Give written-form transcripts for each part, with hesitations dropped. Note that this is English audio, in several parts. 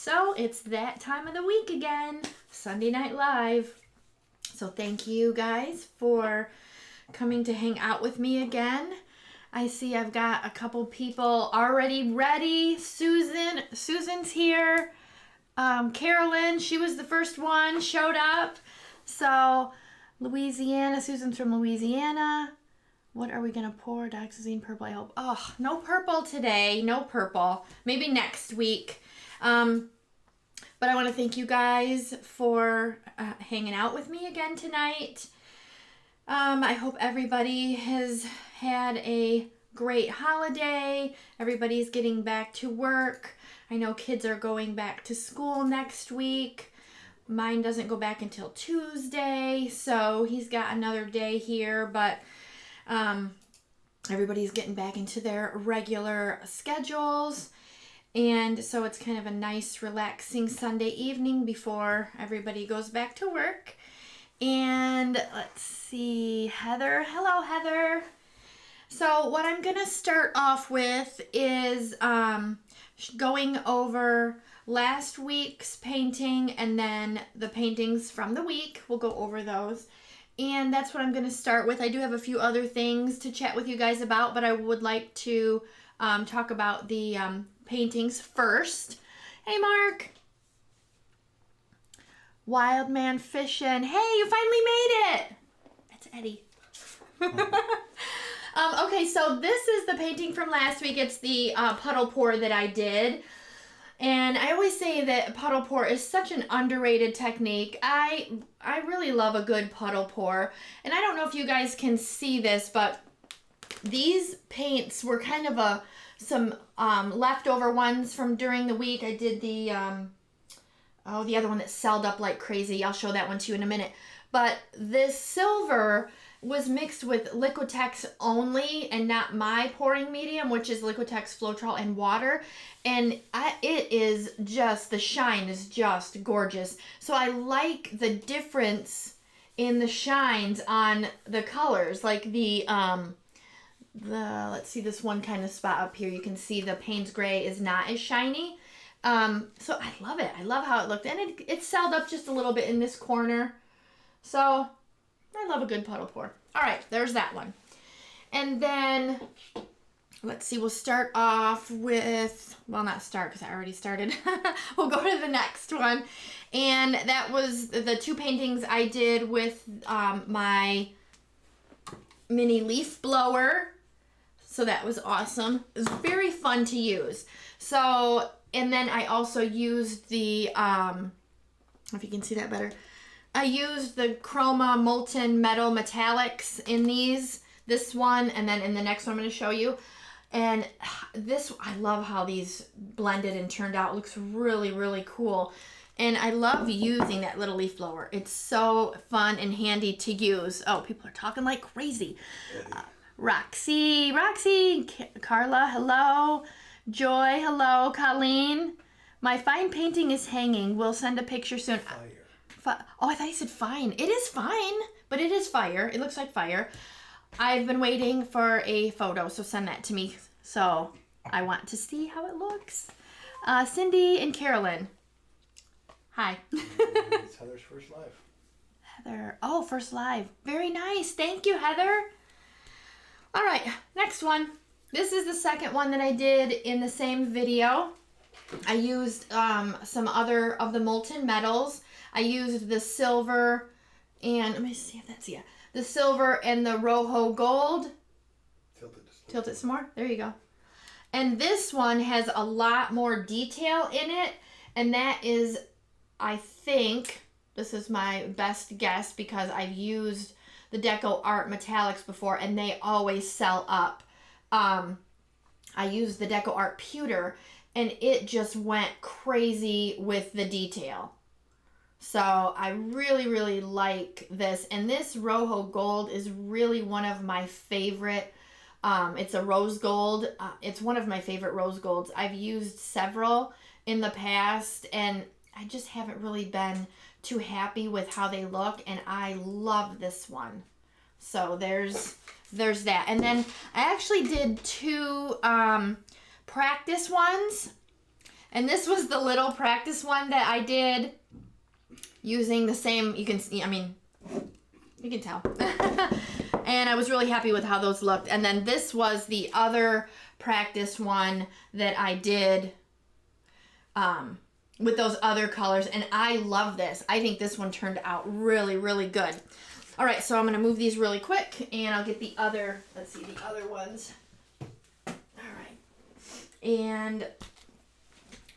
So it's that time of the week again, Sunday Night Live. So thank you guys for coming to hang out with me again. I see I've got a couple people already ready. Susan's here. Carolyn, she was the first one, showed up. So Louisiana, Susan's from Louisiana. What are we going to pour? Dioxazine purple, I hope. Oh, no purple today. No purple. Maybe next week. But I want to thank you guys for hanging out with me again tonight. I hope everybody has had a great holiday. Everybody's getting back to work. I know kids are going back to school next week. Mine doesn't go back until Tuesday, so he's got another day here, but everybody's getting back into their regular schedules. And so it's kind of a nice, relaxing Sunday evening before everybody goes back to work. And let's see, Heather. Hello, Heather. So what I'm going to start off with is going over last week's painting and then the paintings from the week. We'll go over those. And that's what I'm going to start with. I do have a few other things to chat with you guys about, but I would like to talk about the paintings first. Hey, Mark. Wild Man Fishing. Hey, you finally made it. That's Eddie. Okay, so this is the painting from last week. It's the puddle pour that I did. And I always say that puddle pour is such an underrated technique. I really love a good puddle pour. And I don't know if you guys can see this, but these paints were kind of some leftover ones from during the week. I did the other one that selled up like crazy. I'll show that one to you in a minute. But this silver was mixed with Liquitex only and not my pouring medium, which is Liquitex Floetrol and water. And it is just, the shine is just gorgeous. So I like the difference in the shines on the colors. Like let's see, this one kind of spot up here, you can see the Payne's Gray is not as shiny. So I love it. I love how it looked. And it selled up just a little bit in this corner. So I love a good puddle pour. All right, there's that one. And then, let's see, we'll start off with, well, not start because I already started. We'll go to the next one. And that was the two paintings I did with my mini leaf blower. So that was awesome. It was very fun to use. So, and then I also used the, if you can see that better, I used the Chroma Molten Metal Metallics in this one, and then in the next one I'm going to show you. And this, I love how these blended and turned out. It looks really, really cool. And I love using that little leaf blower. It's so fun and handy to use. Oh, people are talking like crazy. Roxy, Carla, hello. Joy, hello. Colleen, my fine painting is hanging. We'll send a picture soon. Fire. Oh, I thought you said fine. It is fine, but it is fire. It looks like fire. I've been waiting for a photo, so send that to me. So I want to see how it looks. Cindy and Carolyn. Hi. It's Heather's first live. Heather. Oh, first live. Very nice. Thank you, Heather. All right, next one. This is the second one that I did in the same video. I used some other of the molten metals. I used the silver and, let me see if that's, yeah, the silver and the Rojo Gold. Tilt it some more. There you go. And this one has a lot more detail in it. And that is, I think, this is my best guess because I've used the Deco Art Metallics before and they always sell up. I used the Deco Art Pewter and it just went crazy with the detail. So I really, really like this. And this Rojo Gold is really one of my favorite. It's a rose gold. It's one of my favorite rose golds. I've used several in the past and I just haven't really been too happy with how they look. And I love this one. So there's that. And then I actually did two practice ones. And this was the little practice one that I did using the same, you can see, I mean, you can tell. And I was really happy with how those looked. And then this was the other practice one that I did with those other colors. And I love this. I think this one turned out really, really good. All right, so I'm going to move these really quick and I'll get the other, let's see, the other ones. All right. And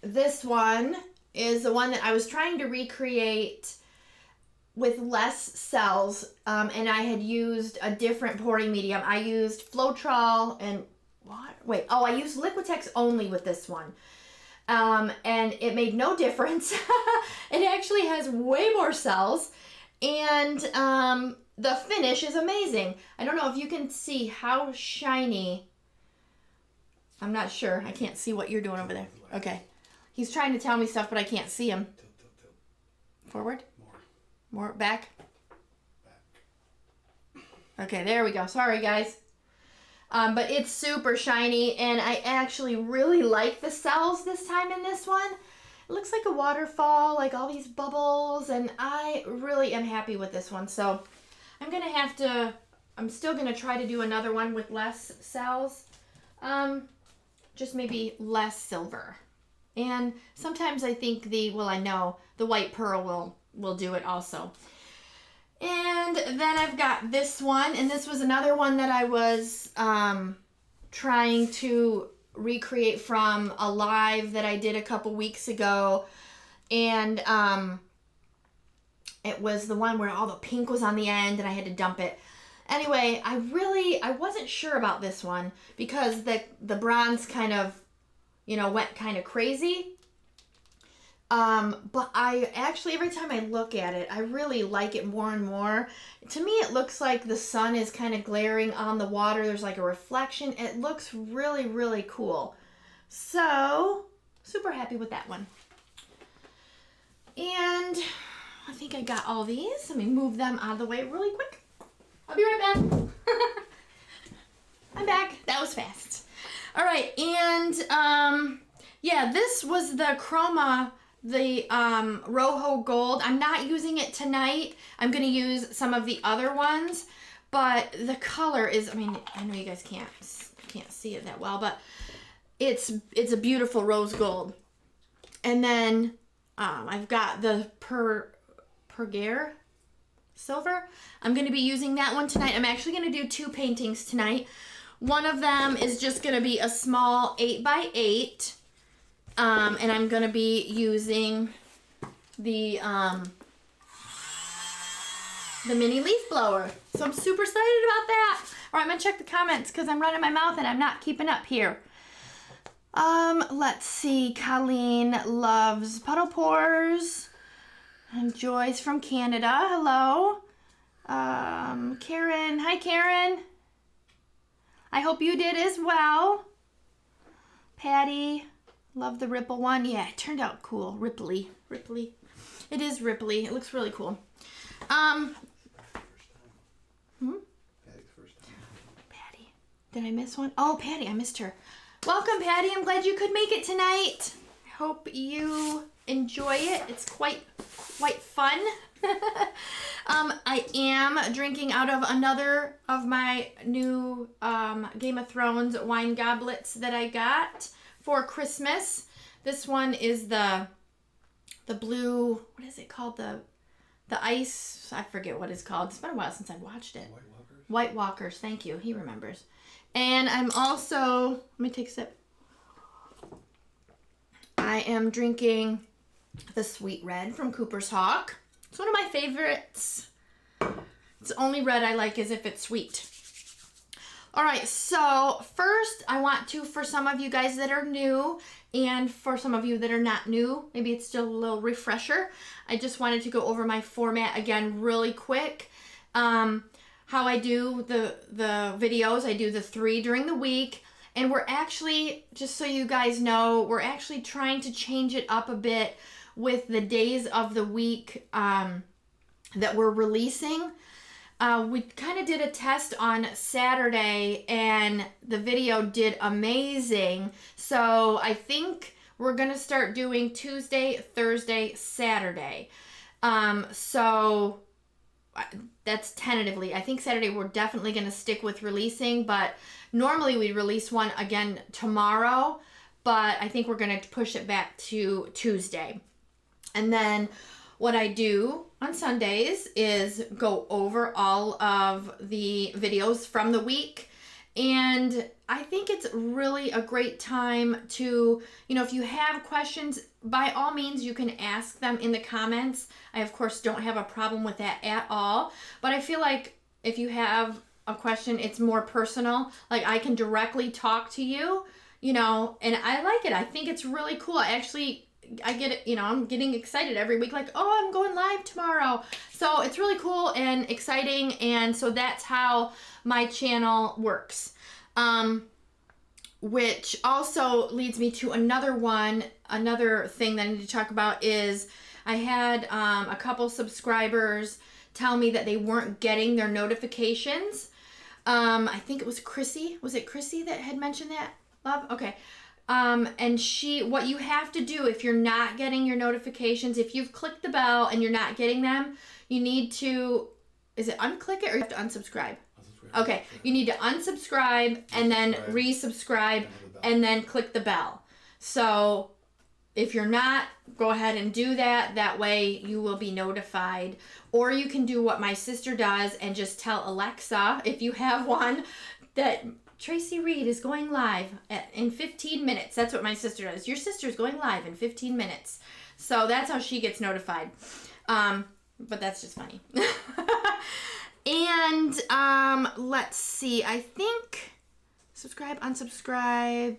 this one is the one that I was trying to recreate with less cells, and I had used a different pouring medium. I used Floetrol and I used Liquitex only with this one. And it made no difference. It actually has way more cells, and the finish is amazing. I don't know if you can see how shiny. I'm not sure. I can't see what you're doing over there. Okay. He's trying to tell me stuff, but I can't see him. Tilt. Forward? More. Back? Back. Okay, there we go. Sorry, guys. But it's super shiny, and I actually really like the cells this time in this one. It looks like a waterfall, like all these bubbles, and I really am happy with this one. So I'm still going to try to do another one with less cells. Just maybe less silver. And sometimes I think I know the white pearl will do it also. And then I've got this one, and this was another one that I was trying to recreate from a live that I did a couple weeks ago. And it was the one where all the pink was on the end and I had to dump it. Anyway, I wasn't sure about this one because the bronze kind of, went kind of crazy. But I actually, every time I look at it, I really like it more and more. To me, it looks like the sun is kind of glaring on the water. There's like a reflection. It looks really, really cool. So, super happy with that one. And I think I got all these. Let me move them out of the way really quick. I'll be right back. I'm back. That was fast. All right, and yeah, this was the Chroma, the Rojo Gold. I'm not using it tonight. I'm going to use some of the other ones, but the color is, I know you guys can't see it that well, but it's a beautiful rose gold. And then I've got the Pergare silver. I'm going to be using that one tonight. I'm actually going to do 2 paintings tonight. One of them is just going to be a small 8x8. And I'm going to be using the mini leaf blower. So I'm super excited about that. All right, I'm going to check the comments because I'm running my mouth and I'm not keeping up here. Let's see. Colleen loves puddle pours. And Joy's from Canada. Hello. Karen. Hi, Karen. I hope you did as well. Patty. Love the ripple one. Yeah, it turned out cool. Ripply. It is ripply. It looks really cool. Patty's first time. Patty. Did I miss one? Oh, Patty, I missed her. Welcome, Patty. I'm glad you could make it tonight. I hope you enjoy it. It's quite fun. I am drinking out of another of my new Game of Thrones wine goblets that I got for Christmas. This one is the blue, what is it called? The ice, I forget what it's called. It's been a while since I've watched it. White Walkers, thank you. He remembers. And I'm also, let me take a sip. I am drinking the Sweet Red from Cooper's Hawk. It's one of my favorites. It's the only red I like is if it's sweet. All right, so first I want to, for some of you guys that are new and for some of you that are not new, maybe it's still a little refresher, I just wanted to go over my format again really quick. How I do the videos, I do the 3 during the week, and we're actually, just so you guys know, we're actually trying to change it up a bit with the days of the week that we're releasing. We kind of did a test on Saturday and the video did amazing. So I think we're going to start doing Tuesday, Thursday, Saturday. So that's tentatively. I think Saturday we're definitely going to stick with releasing, but normally we release one again tomorrow, but I think we're going to push it back to Tuesday. And then what I do on Sundays is go over all of the videos from the week. And I think it's really a great time to, if you have questions, by all means, you can ask them in the comments. I, of course, don't have a problem with that at all. But I feel like if you have a question, it's more personal. Like, I can directly talk to you, and I like it. I think it's really cool. I get it, I'm getting excited every week, like, oh, I'm going live tomorrow. So it's really cool and exciting. And so that's how my channel works. Which also leads me to another thing that I need to talk about is I had a couple subscribers tell me that they weren't getting their notifications. I think it was Chrissy. Was it Chrissy that had mentioned that, love? Okay. And what you have to do if you're not getting your notifications, if you've clicked the bell and you're not getting them, you need to, is it unclick it or you have to unsubscribe? Okay, you need to unsubscribe and then resubscribe and then click the bell. So if you're not, go ahead and do that. That way you will be notified. Or you can do what my sister does and just tell Alexa, if you have one, that Tracie Reed is going live in 15 minutes. That's what my sister does. Your sister's going live in 15 minutes. So that's how she gets notified. But that's just funny. And let's see. I think subscribe, unsubscribe.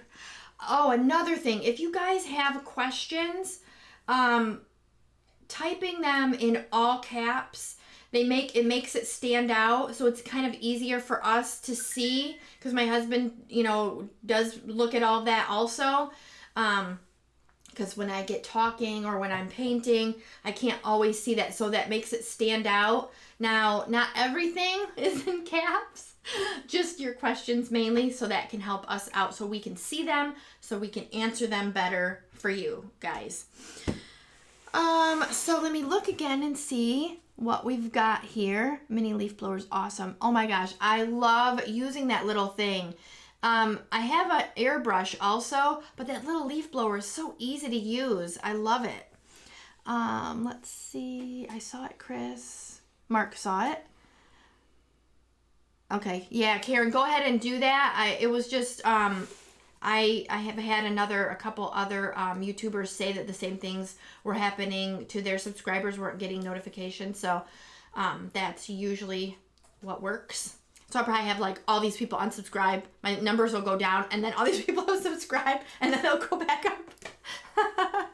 Oh, another thing. If you guys have questions, typing them in all caps, it makes it stand out, so it's kind of easier for us to see, because my husband, does look at all that also. Because when I get talking or when I'm painting, I can't always see that, so that makes it stand out. Now, not everything is in caps, just your questions mainly, so that can help us out so we can see them, so we can answer them better for you guys. So let me look again and see what we've got here. Mini leaf blower is awesome. Oh my gosh, I love using that little thing. I have an airbrush also, but that little leaf blower is so easy to use. I love it. Let's see. I saw it, Chris. Mark saw it. Okay. Yeah, Karen, go ahead and do that. It was just, I have had a couple other YouTubers say that the same things were happening to their subscribers, weren't getting notifications. So that's usually what works. So I'll probably have like all these people unsubscribe. My numbers will go down, and then all these people will subscribe, and then they'll go back up.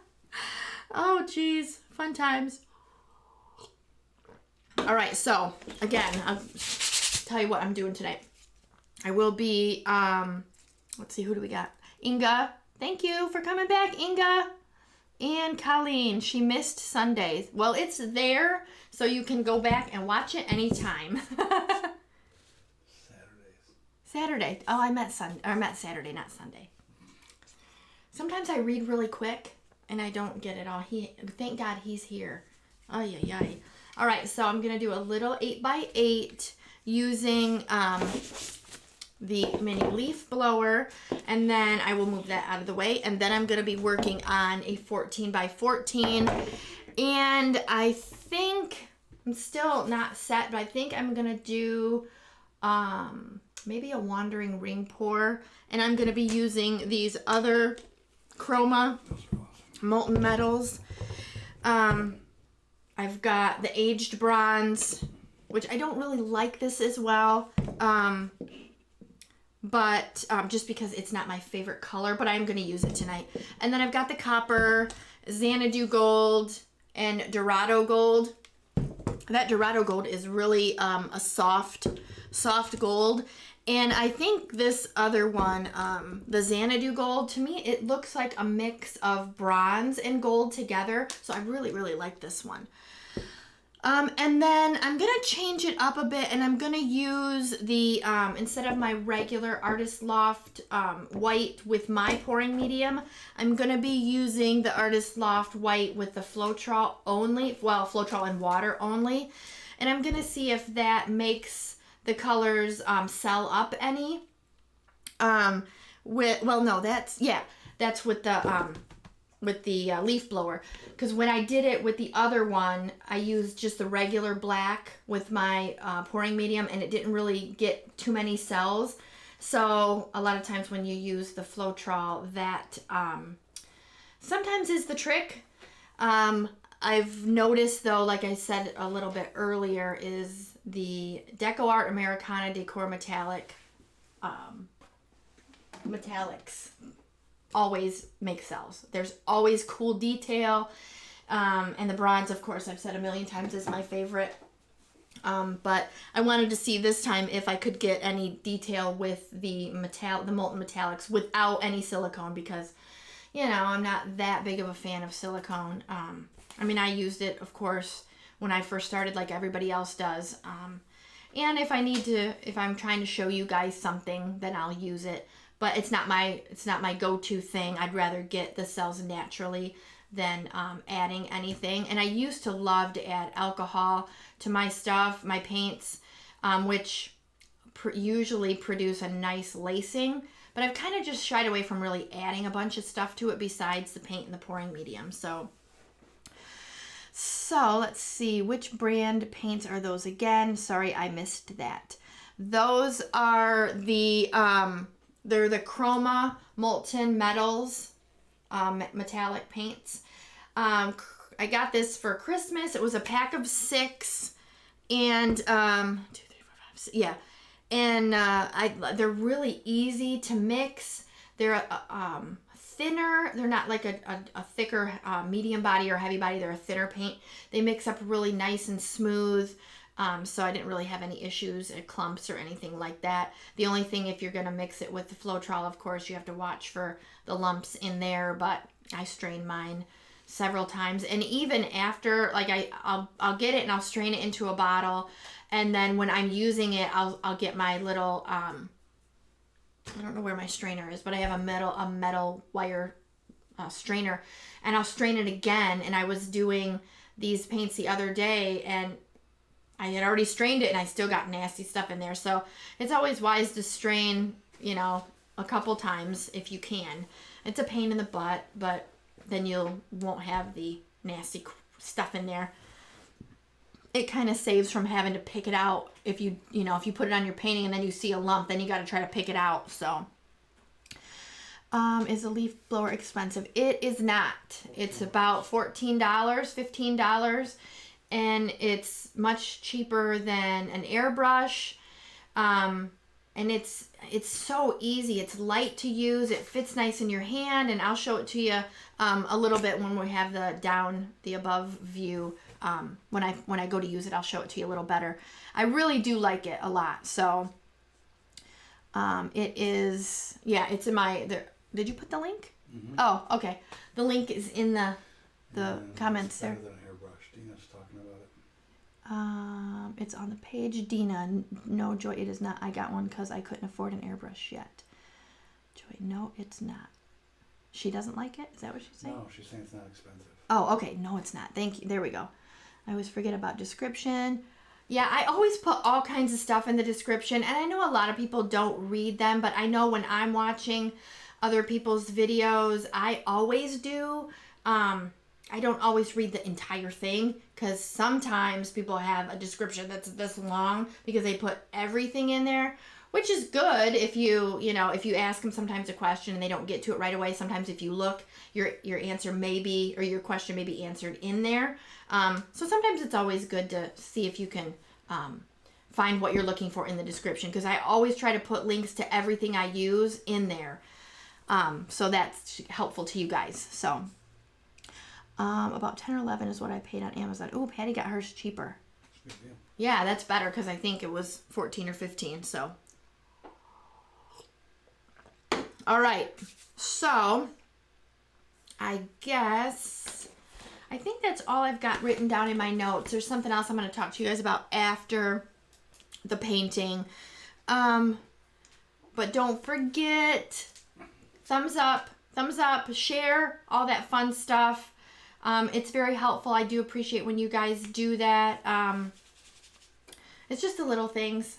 Oh, geez. Fun times. All right. So again, I'll tell you what I'm doing tonight. I will be, let's see, who do we got? Inga. Thank you for coming back, Inga. And Colleen. She missed Sundays. Well, it's there, so you can go back and watch it anytime. Saturday. Oh, I meant Saturday, not Sunday. Sometimes I read really quick and I don't get it all. Thank God he's here. Oh, yeah. All right, so I'm going to do a little 8x8 using the mini leaf blower, and then I will move that out of the way, and then I'm going to be working on a 14x14, and I think, I'm still not set, but I think I'm going to do maybe a wandering ring pour, and I'm going to be using these other chroma molten metals. I've got the aged bronze, which I don't really like this as well, but just because it's not my favorite color, but I'm going to use it tonight. And then I've got the copper, Xanadu gold, and Dorado gold. That Dorado gold is really a soft gold. And I think this other one, the Xanadu gold, to me, it looks like a mix of bronze and gold together. So I really, really like this one. And then I'm going to change it up a bit, and I'm going to use the, instead of my regular Artist Loft white with my pouring medium, I'm going to be using the Artist Loft white with the Floetrol only, well, Floetrol and water only. And I'm going to see if that makes the colors sell up any. That's with the leaf blower, because when I did it with the other one, I used just the regular black with my pouring medium, and it didn't really get too many cells. So a lot of times when you use the Floetrol, that sometimes is the trick. I've noticed though, like I said a little bit earlier, is the Deco Art Americana Decor Metallic metallics always make cells. There's always cool detail, and the bronze, of course, I've said a million times, is my favorite. But I wanted to see this time if I could get any detail with the molten metallics without any silicone, because you know I'm not that big of a fan of silicone. I mean, I used it, of course, when I first started, like everybody else does. And if I'm trying to show you guys something, then I'll use it. But it's not my go-to thing. I'd rather get the cells naturally than adding anything. And I used to love to add alcohol to my stuff, my paints, which usually produce a nice lacing. But I've kind of just shied away from really adding a bunch of stuff to it besides the paint and the pouring medium. So let's see, which brand paints are those again? Sorry, I missed that. Those are the they're the Chroma Molten Metals metallic paints. I got this for Christmas. It was a pack of 6, and 2, 3, 4, 5, 6, yeah. And they're really easy to mix. They're thinner. They're not like a thicker medium body or heavy body. They're a thinner paint. They mix up really nice and smooth. So I didn't really have any issues or clumps or anything like that. The only thing, if you're going to mix it with the Floetrol, of course, you have to watch for the lumps in there, but I strained mine several times. And even after, like I'll get it and I'll strain it into a bottle, and then when I'm using it, I'll get my little, I don't know where my strainer is, but I have a metal wire strainer, and I'll strain it again. And I was doing these paints the other day, and I had already strained it, and I still got nasty stuff in there. So it's always wise to strain, you know, a couple times if you can. It's a pain in the butt, but then you won't have the nasty stuff in there. It kind of saves from having to pick it out. If you put it on your painting and then you see a lump, then you got to try to pick it out. So is a leaf blower expensive? It is not. It's about $14, $15. And it's much cheaper than an airbrush, and it's so easy. It's light to use. It fits nice in your hand, and I'll show it to you a little bit when we have the above view. When I go to use it, I'll show it to you a little better. I really do like it a lot. So it is, yeah, it's in my there. Did you put the link? Mm-hmm. Oh, okay. The link is in the comments there. Dina's talking about it. It's on the page. Dina, no, Joy, it is not. I got one because I couldn't afford an airbrush yet. Joy, no, it's not. She doesn't like it? Is that what she's saying? No, she's saying it's not expensive. Oh, okay. No, it's not. Thank you. There we go. I always forget about description. Yeah, I always put all kinds of stuff in the description, and I know a lot of people don't read them, but I know when I'm watching other people's videos, I always do. I don't always read the entire thing, because sometimes people have a description that's this long because they put everything in there, which is good if if you ask them sometimes a question and they don't get to it right away. Sometimes if you look, your answer may be, or your question may be answered in there. So sometimes it's always good to see if you can find what you're looking for in the description, because I always try to put links to everything I use in there. So that's helpful to you guys. So about 10 or 11 is what I paid on Amazon. Oh, Patty got hers cheaper. Yeah, that's better, because I think it was 14 or 15. So, all right. So, I guess I think that's all I've got written down in my notes. There's something else I'm going to talk to you guys about after the painting. But don't forget, thumbs up, share, all that fun stuff. It's very helpful. I do appreciate when you guys do that. It's just the little things.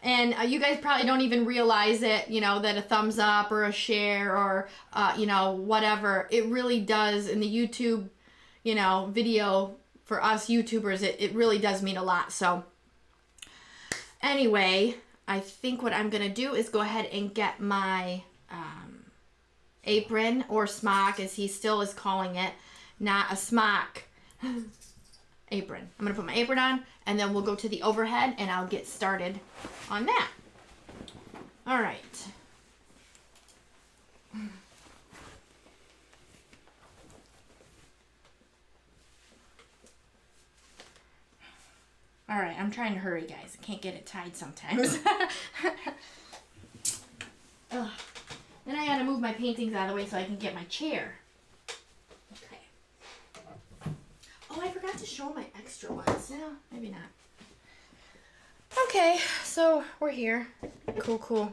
And you guys probably don't even realize it, you know, that a thumbs up or a share or, you know, whatever. It really does in the YouTube, you know, video for us YouTubers, it really does mean a lot. So anyway, I think what I'm going to do is go ahead and get my apron or smock, as he still is calling it, not a smock. Apron. I'm going to put my apron on, and then we'll go to the overhead, and I'll get started on that. All right. All right, I'm trying to hurry, guys. I can't get it tied sometimes. Ugh. Then I gotta move my paintings out of the way so I can get my chair. Okay. Oh, I forgot to show my extra ones. No, maybe not. Okay, so we're here. Cool.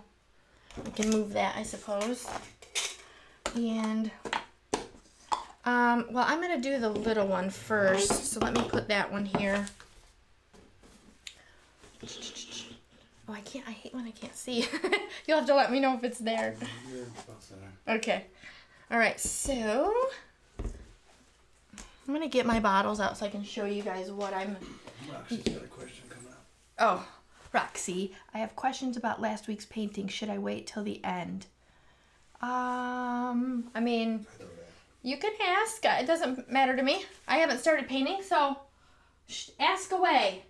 We can move that, I suppose. And, well, I'm gonna do the little one first. So let me put that one here. Oh, I hate when I can't see. You'll have to let me know if it's there. Okay. All right, so I'm going to get my bottles out so I can show you guys what I'm... Roxy's got a question coming up. Oh, Roxy, I have questions about last week's painting. Should I wait till the end? I mean, you can ask. It doesn't matter to me. I haven't started painting, so ask away.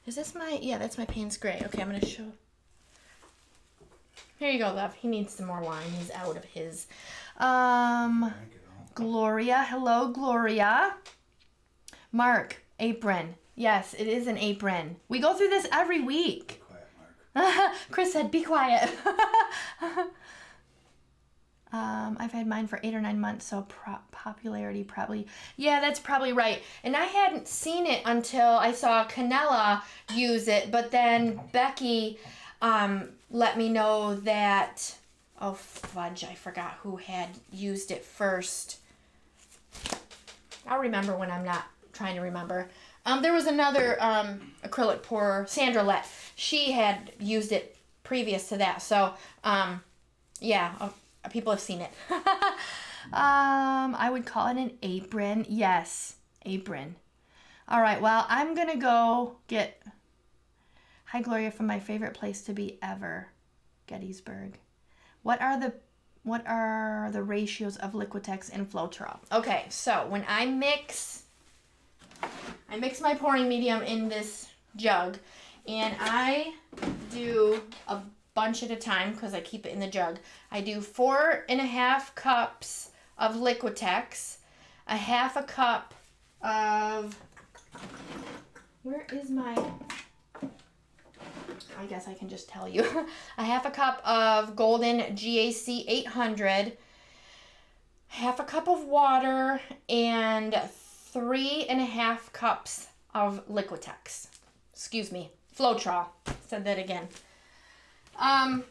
Is this my... Yeah, that's my Payne's Gray. Okay, I'm going to show... Here you go, love. He needs some more wine. He's out of his. Gloria. Hello, Gloria. Mark, apron. Yes, it is an apron. We go through this every week. Be quiet, Mark. Chris said, be quiet. I've had mine for 8 or 9 months, so popularity probably... Yeah, that's probably right. And I hadn't seen it until I saw Canella use it, but then Becky let me know that... Oh, fudge, I forgot who had used it first. I'll remember when I'm not trying to remember. There was another acrylic pourer, Sandra Lett. She had used it previous to that, so yeah... People have seen it. I would call it an apron. Yes, apron. All right, well, I'm going to go get... Hi, Gloria, from my favorite place to be ever, Gettysburg. What are the ratios of Liquitex and Floetrol? Okay, so when I mix my pouring medium in this jug, and I do a bunch at a time because I keep it in the jug. I do 4.5 cups of Liquitex, a half a cup of... Where is my... I guess I can just tell you. A half a cup of Golden GAC 800, half a cup of water, and 3.5 cups of Liquitex. Excuse me, Floetrol. Said that again. I'm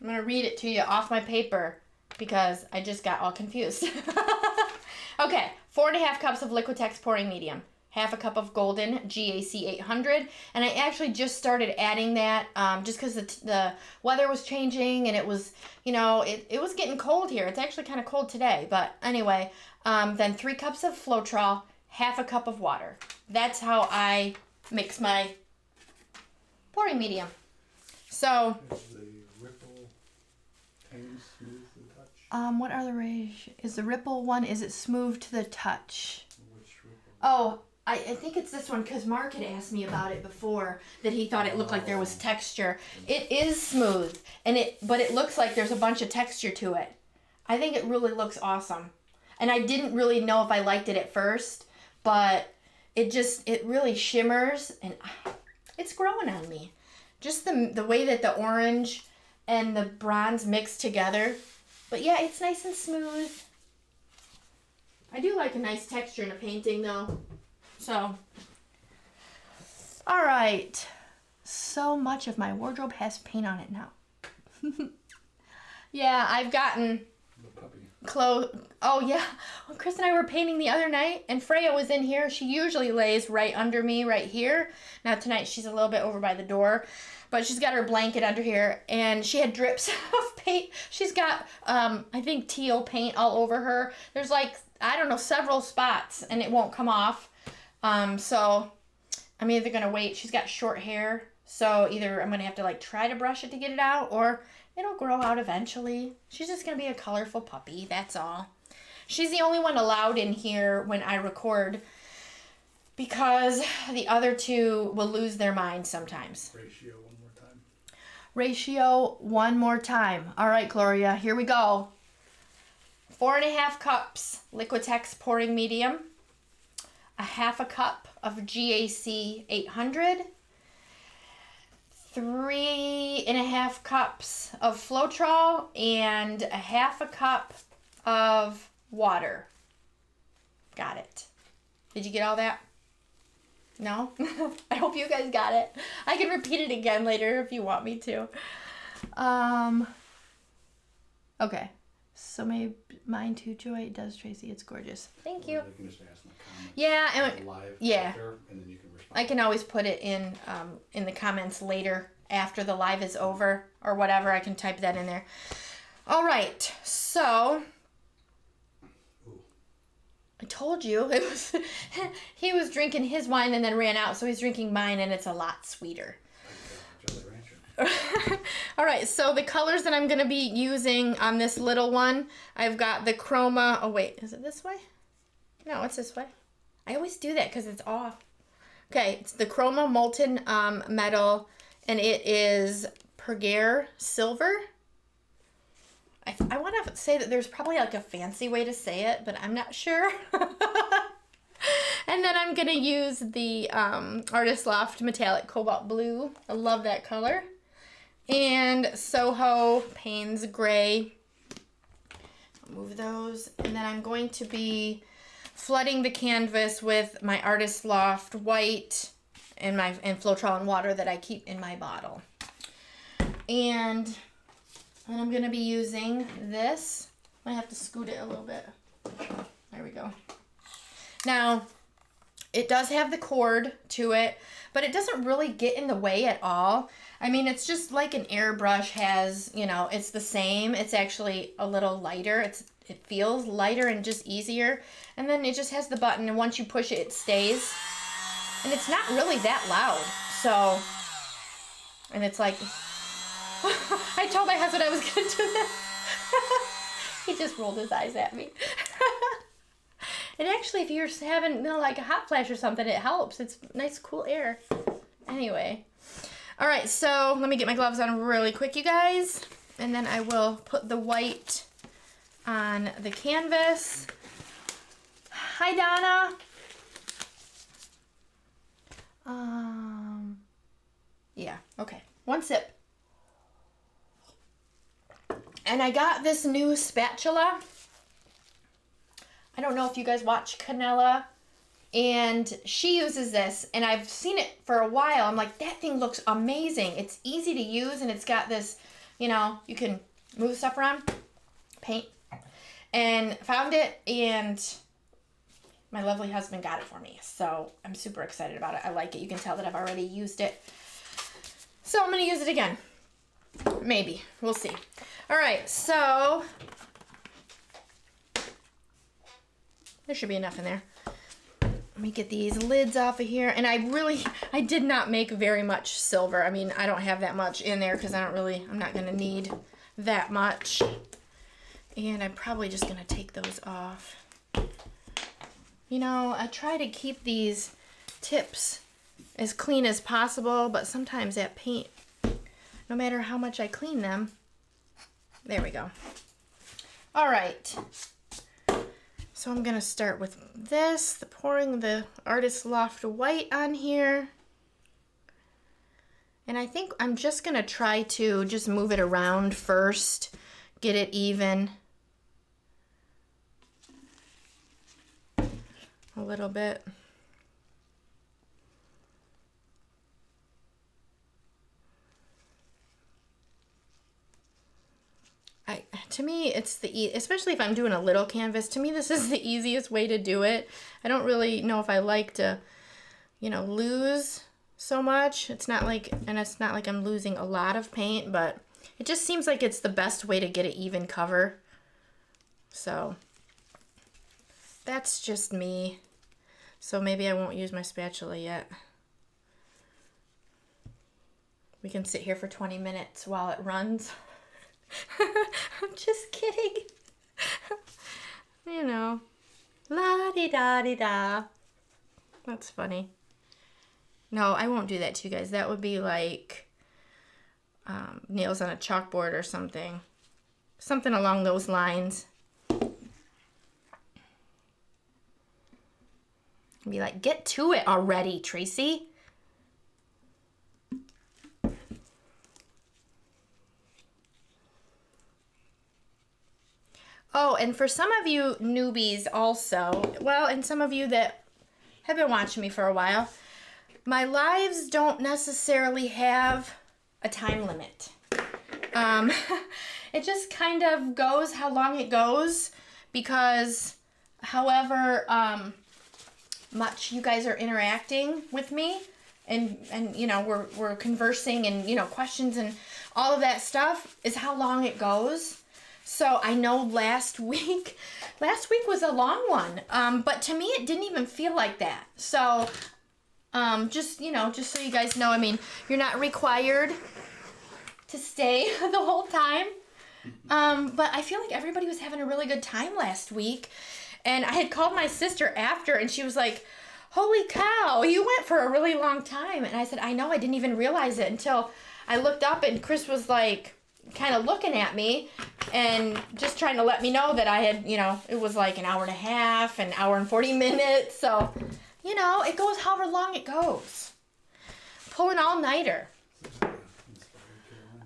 going to read it to you off my paper because I just got all confused. Okay, 4.5 cups of Liquitex pouring medium, half a cup of Golden GAC 800, and I actually just started adding that just because the weather was changing and it was, you know, it was getting cold here. It's actually kind of cold today, but anyway, then 3 cups of Floetrol, half a cup of water. That's how I mix my pouring medium. So, Is the Ripple paint smooth to the touch? what are the ratios? Is the Ripple one, is it smooth to the touch? Which Ripple? Oh, I think it's this one because Mark had asked me about it before, that he thought it looked like there was texture. It is smooth, but it looks like there's a bunch of texture to it. I think it really looks awesome. And I didn't really know if I liked it at first, but it really shimmers and it's growing on me. Just the way that the orange and the bronze mix together, But yeah, it's nice and smooth. I do like a nice texture in a painting though. So, all right. So much of my wardrobe has paint on it now. Yeah, I've gotten The puppy. clothes. Oh yeah, when Chris and I were painting the other night, and Freya was in here. She usually lays right under me, right here. Now tonight she's a little bit over by the door, but she's got her blanket under here, and she had drips of paint. She's got, I think, teal paint all over her. There's like, I don't know, several spots, and it won't come off. So I'm either gonna wait. She's got short hair, so either I'm gonna have to like try to brush it to get it out, or it'll grow out eventually. She's just gonna be a colorful puppy, that's all. She's the only one allowed in here when I record because the other two will lose their mind sometimes. Ratio one more time. Ratio one more time. All right, Gloria, here we go. 4.5 cups Liquitex pouring medium, a half a cup of GAC 800, 3.5 cups of Floetrol, and a half a cup of water. Got it. Did you get all that? No? I hope you guys got it. I can repeat it again later if you want me to. Okay. So maybe mine too, Joy. It does, Tracy. It's gorgeous. Thank you. You can just ask in the comments. Yeah, and Live yeah. after, and then you can respond. I can always put it in the comments later after the live is over or whatever. I can type that in there. All right. So Ooh. I told you it was he was drinking his wine and then ran out, so he's drinking mine and it's a lot sweeter. Like Jolly Rancher. All right, so the colors that I'm going to be using on this little one, I've got the Chroma. Oh, wait, is it this way? No, it's this way. I always do that because it's off. Okay, it's the Chroma Molten Metal, and it is Pergare Silver. I want to say that there's probably like a fancy way to say it, but I'm not sure. And then I'm going to use the Artist Loft Metallic Cobalt Blue. I love that color. And Soho Payne's Gray. I'll move those. And then I'm going to be flooding the canvas with my Artist Loft White and Floetrol and water that I keep in my bottle. And I'm going to be using this. I have to scoot it a little bit. There we go. Now, it does have the cord to it, but it doesn't really get in the way at all. I mean, it's just like an airbrush has, you know, it's the same. It's actually a little lighter. It feels lighter and just easier. And then it just has the button, and once you push it, it stays. And it's not really that loud. So, and it's like, I told my husband I was going to do this. He just rolled his eyes at me. And actually, if you're having, you know, like a hot flash or something, it helps. It's nice, cool air. Anyway. All right, so let me get my gloves on really quick, you guys. And then I will put the white on the canvas. Hi, Donna. Yeah, okay. One sip. And I got this new spatula. I don't know if you guys watch Canella, and she uses this, and I've seen it for a while. I'm like, that thing looks amazing. It's easy to use, and it's got this, you know, you can move stuff around, paint, and found it, and my lovely husband got it for me, so I'm super excited about it. I like it. You can tell that I've already used it, so I'm going to use it again. Maybe. We'll see. All right, so there should be enough in there. Let me get these lids off of here. And I did not make very much silver. I mean, I don't have that much in there because I'm not going to need that much. And I'm probably just going to take those off. You know, I try to keep these tips as clean as possible, but sometimes that paint, no matter how much I clean them, there we go. All right. So I'm going to start with this, pouring the Artist Loft White on here. And I think I'm just going to try to just move it around first, get it even a little bit. To me, it's especially if I'm doing a little canvas, to me this is the easiest way to do it. I don't really know if I like to, you know, lose so much. It's not like I'm losing a lot of paint, but it just seems like it's the best way to get an even cover. So that's just me. So maybe I won't use my spatula yet. We can sit here for 20 minutes while it runs. I'm just kidding. You know, la-di-da-di-da. That's funny. No, I won't do that to you guys. That would be like nails on a chalkboard or something. Something along those lines. Be like, get to it already, Tracie. Oh, and for some of you newbies also, well, and some of you that have been watching me for a while, my lives don't necessarily have a time limit. It just kind of goes how long it goes, because however much you guys are interacting with me, and you know, we're conversing, and you know, questions and all of that stuff is how long it goes. So I know last week was a long one, but to me it didn't even feel like that. So just, you know, just so you guys know, I mean, you're not required to stay the whole time, but I feel like everybody was having a really good time last week, and I had called my sister after, and she was like, holy cow, you went for a really long time. And I said, I know, I didn't even realize it until I looked up, and Chris was like kind of looking at me and just trying to let me know that I had, you know, it was like an hour and a half, an hour and 40 minutes. So, you know, it goes however long it goes. Pull an all-nighter.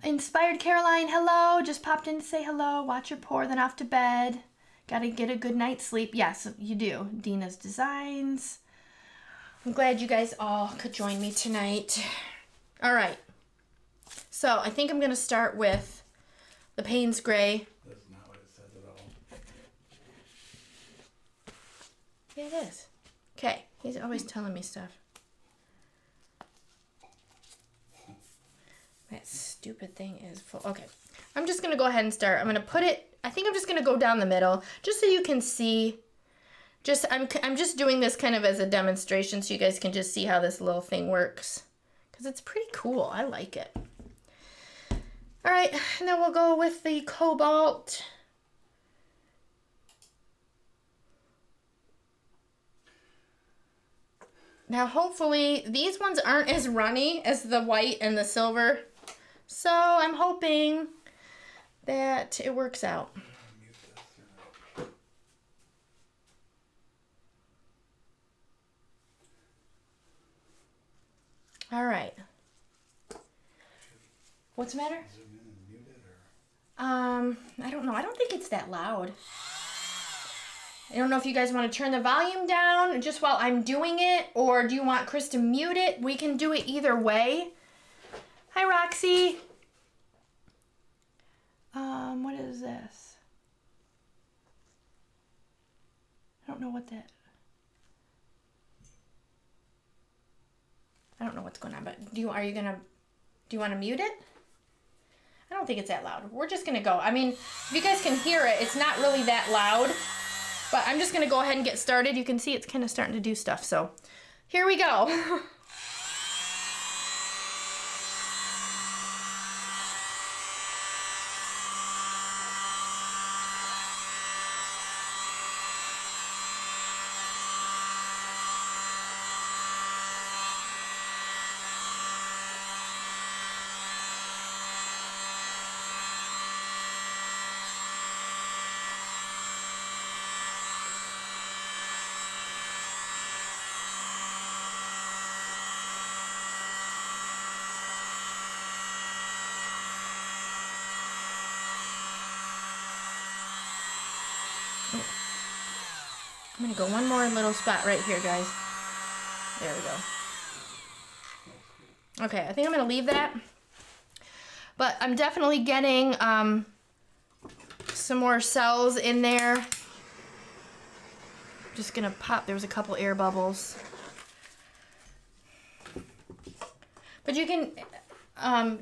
Inspired Caroline, hello. Just popped in to say hello. Watch your pour, then off to bed. Gotta get a good night's sleep. Yes, you do. Dina's Designs. I'm glad you guys all could join me tonight. All right. So I think I'm going to start with the Payne's Gray. That's not what it said at all. Yeah, it is. Okay. He's always telling me stuff. That stupid thing is full. Okay. I'm just going to go ahead and start. I'm going to put it, I think I'm just going to go down the middle just so you can see. I'm just doing this kind of as a demonstration so you guys can just see how this little thing works. Because it's pretty cool. I like it. All right, and then we'll go with the Cobalt. Now, hopefully, these ones aren't as runny as the white and the silver. So, I'm hoping that it works out. All right. What's the matter? I don't know. I don't think it's that loud. I don't know if you guys want to turn the volume down just while I'm doing it, or do you want Chris to mute it? We can do it either way. Hi, Roxy. What is this? I don't know what that... I don't know what's going on, but do you want to mute it? I don't think it's that loud. We're just going to go. I mean, if you guys can hear it, it's not really that loud, but I'm just going to go ahead and get started. You can see it's kind of starting to do stuff. So here we go. I'm gonna go one more little spot right here, guys. There we go. Okay, I think I'm gonna leave that. But I'm definitely getting some more cells in there. Just gonna pop, there was a couple air bubbles. But you can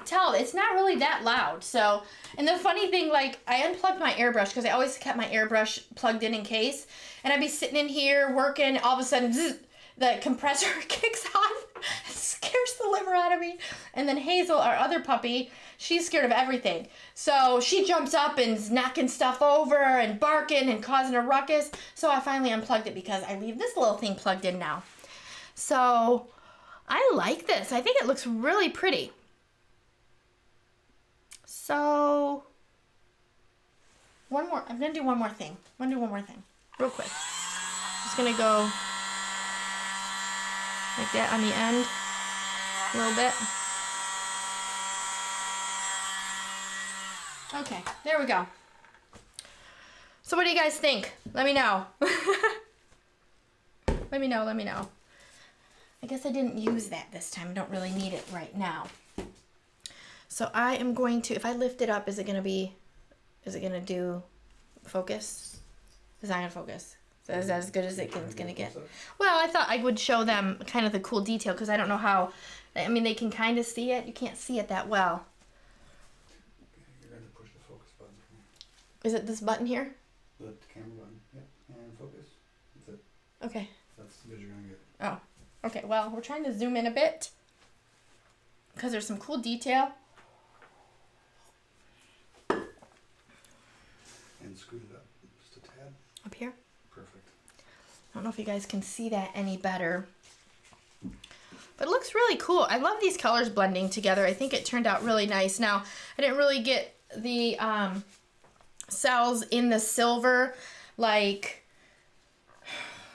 tell it's not really that loud. So, and the funny thing, like, I unplugged my airbrush because I always kept my airbrush plugged in case. And I'd be sitting in here working, all of a sudden, zzz, the compressor kicks on. It scares the liver out of me. And then Hazel, our other puppy, she's scared of everything. So she jumps up and is knocking stuff over and barking and causing a ruckus. So I finally unplugged it because I leave this little thing plugged in now. So I like this. I think it looks really pretty. So one more. I'm going to do one more thing. Real quick. Just going to go like that on the end a little bit. Okay, there we go. So what do you guys think? Let me know. Let me know. I guess I didn't use that this time. I don't really need it right now. So I am going to, if I lift it up, is it going to do focus? It's not going to focus. So is that as good as it's going to get? Well, I thought I would show them kind of the cool detail because I don't know how, I mean, they can kind of see it. You can't see it that well. You're going to push the focus button. Is it this button here? The camera button. Yep. And focus. That's it. Okay. That's as good as you're going to get. Oh. Okay, well, we're trying to zoom in a bit because there's some cool detail. And scoot it up just a tad. Up here? Perfect. I don't know if you guys can see that any better. But it looks really cool. I love these colors blending together. I think it turned out really nice. Now, I didn't really get the cells in the silver like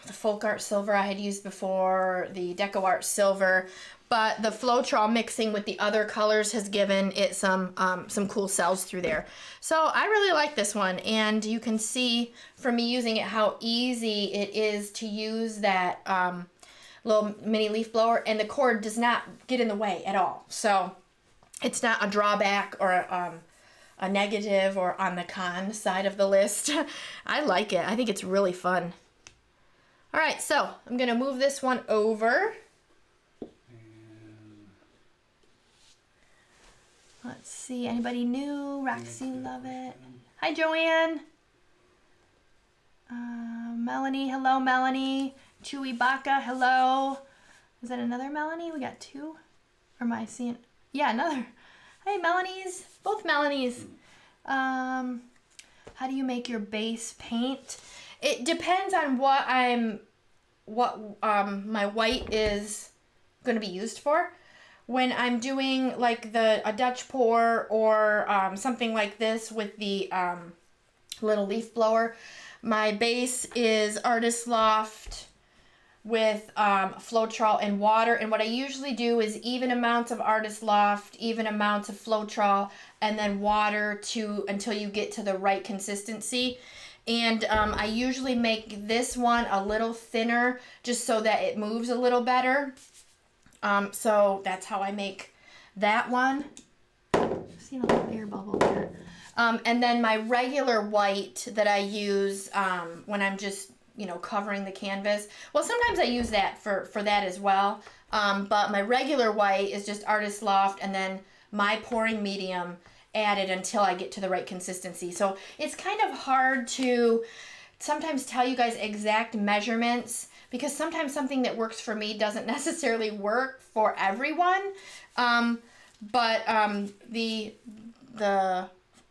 the Folk Art silver I had used before, the Deco Art silver, but the Floetrol mixing with the other colors has given it some cool cells through there. So I really like this one, and you can see from me using it how easy it is to use that little mini leaf blower, and the cord does not get in the way at all. So it's not a drawback or a negative or on the con side of the list. I like it. I think it's really fun. All right, so I'm gonna move this one over. And let's see, anybody new? Roxy, love it. Hi, Joanne. Melanie, hello, Melanie. Chewy Baka, hello. Is that another Melanie? We got two? Or am I seeing? Yeah, another. Hey, Melanies. Both Melanies. How do you make your base paint? It depends on what my white is going to be used for. When I'm doing like a Dutch pour or something like this with the little leaf blower, my base is Artist Loft with Floetrol and water. And what I usually do is even amounts of Artist Loft, even amounts of Floetrol, and then water until you get to the right consistency. And I usually make this one a little thinner just so that it moves a little better. So that's how I make that one. See a little air bubble there. And then my regular white that I use when I'm just, covering the canvas. Well, sometimes I use that for that as well. But my regular white is just Artist Loft and then my pouring medium added until I get to the right consistency. So it's kind of hard to sometimes tell you guys exact measurements because sometimes something that works for me doesn't necessarily work for everyone. But the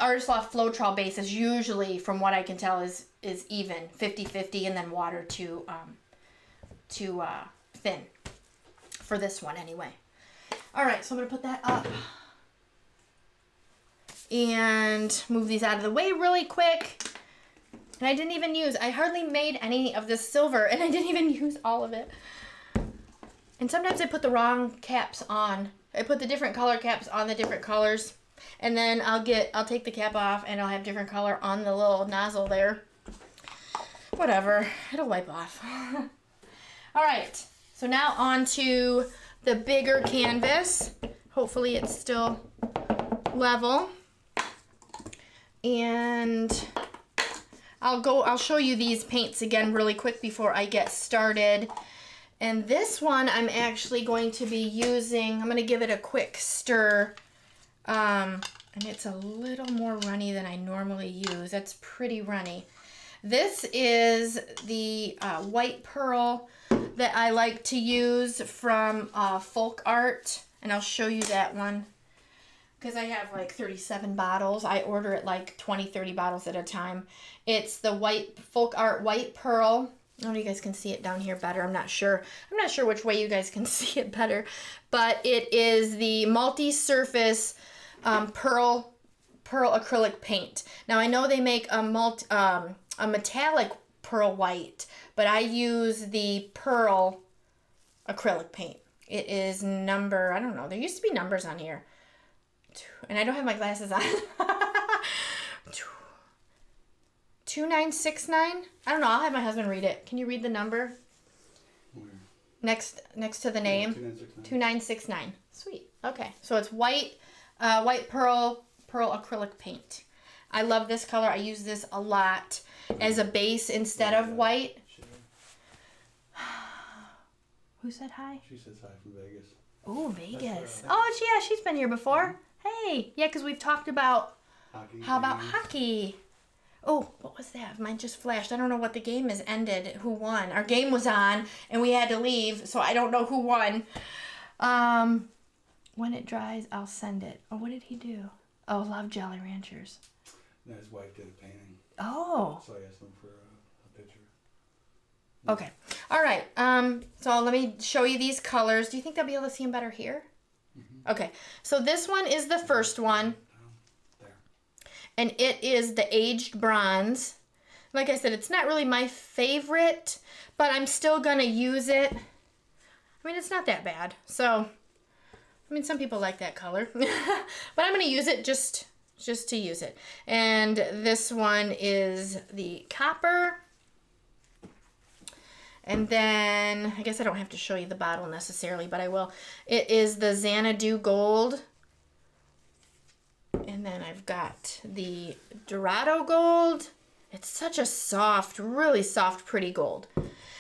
Artist Loft Floetrol base is usually, from what I can tell, is even 50-50, and then water to thin for this one anyway. All right, so I'm gonna put that up and move these out of the way really quick. And I hardly made any of this silver, and I didn't even use all of it. And sometimes I put the wrong caps on. I put the different color caps on the different colors, and then I'll take the cap off and I'll have different color on the little nozzle there. Whatever, it'll wipe off. All right, so now on to the bigger canvas. Hopefully it's still level. And I'll show you these paints again really quick before I get started. And this one I'm actually going to be using, I'm gonna give it a quick stir. And it's a little more runny than I normally use. That's pretty runny. This is the white pearl that I like to use from Folk Art. And I'll show you that one because I have like 37 bottles. I order it like 20, 30 bottles at a time. It's the white Folk Art White Pearl. I don't know if you guys can see it down here better. I'm not sure. I'm not sure which way you guys can see it better. But it is the multi-surface pearl acrylic paint. Now I know they make a metallic pearl white, but I use the pearl acrylic paint. It is number, I don't know, there used to be numbers on here. And I don't have my glasses on. 2969? I don't know, I'll have my husband read it. Can you read the number? Where? Next to the name? Yeah, 2969. Sweet. Okay, so it's white pearl acrylic paint. I love this color. I use this a lot as a base instead of white. Who said hi? She says hi from Vegas. Oh, Vegas. Oh, yeah, she's been here before. Hey. Yeah, because we've talked about Hockey. how about hockey. Oh, what was that? Mine just flashed. I don't know what the game has ended. Who won? Our game was on, and we had to leave, so I don't know who won. When it dries, I'll send it. Oh, what did he do? Oh, love Jolly Ranchers. No, his wife did a painting. Oh. So I asked him for a picture. Okay. All right. So let me show you these colors. Do you think they'll be able to see them better here? Mm-hmm. Okay. So this one is the first one. There. And it is the aged bronze. Like I said, it's not really my favorite, but I'm still going to use it. I mean, it's not that bad. So, I mean, some people like that color. But I'm going to use it just to use it. And this one is the copper. And then, I guess I don't have to show you the bottle necessarily, but I will. It is the Xanadu Gold. And then I've got the Dorado Gold. It's such a soft, really soft, pretty gold.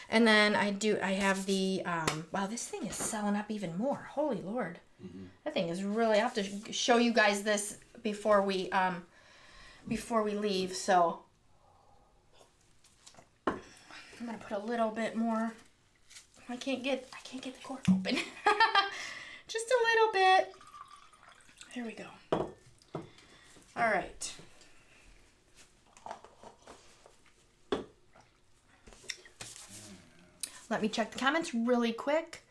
And then I have the, wow, this thing is selling up even more. Holy Lord. Mm-hmm. That thing is really, I'll have to show you guys this before we leave, so. I'm gonna put a little bit more. I can't get the cork open. Just a little bit. There we go. All right. Let me check the comments really quick.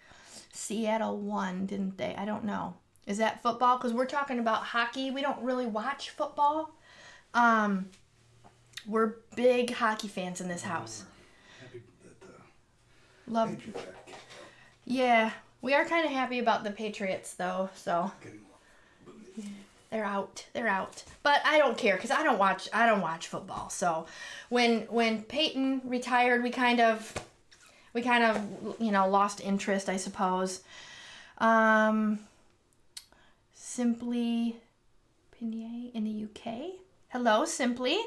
Seattle won, didn't they? I don't know. Is that football? Because we're talking about hockey. We don't really watch football. We're big hockey fans in this house. Love. Yeah, we are kind of happy about the Patriots though, so they're out. But I don't care because I don't watch football. So when Peyton retired, we kind of lost interest, I suppose. Simply Pinier in the UK. Hello, Simply.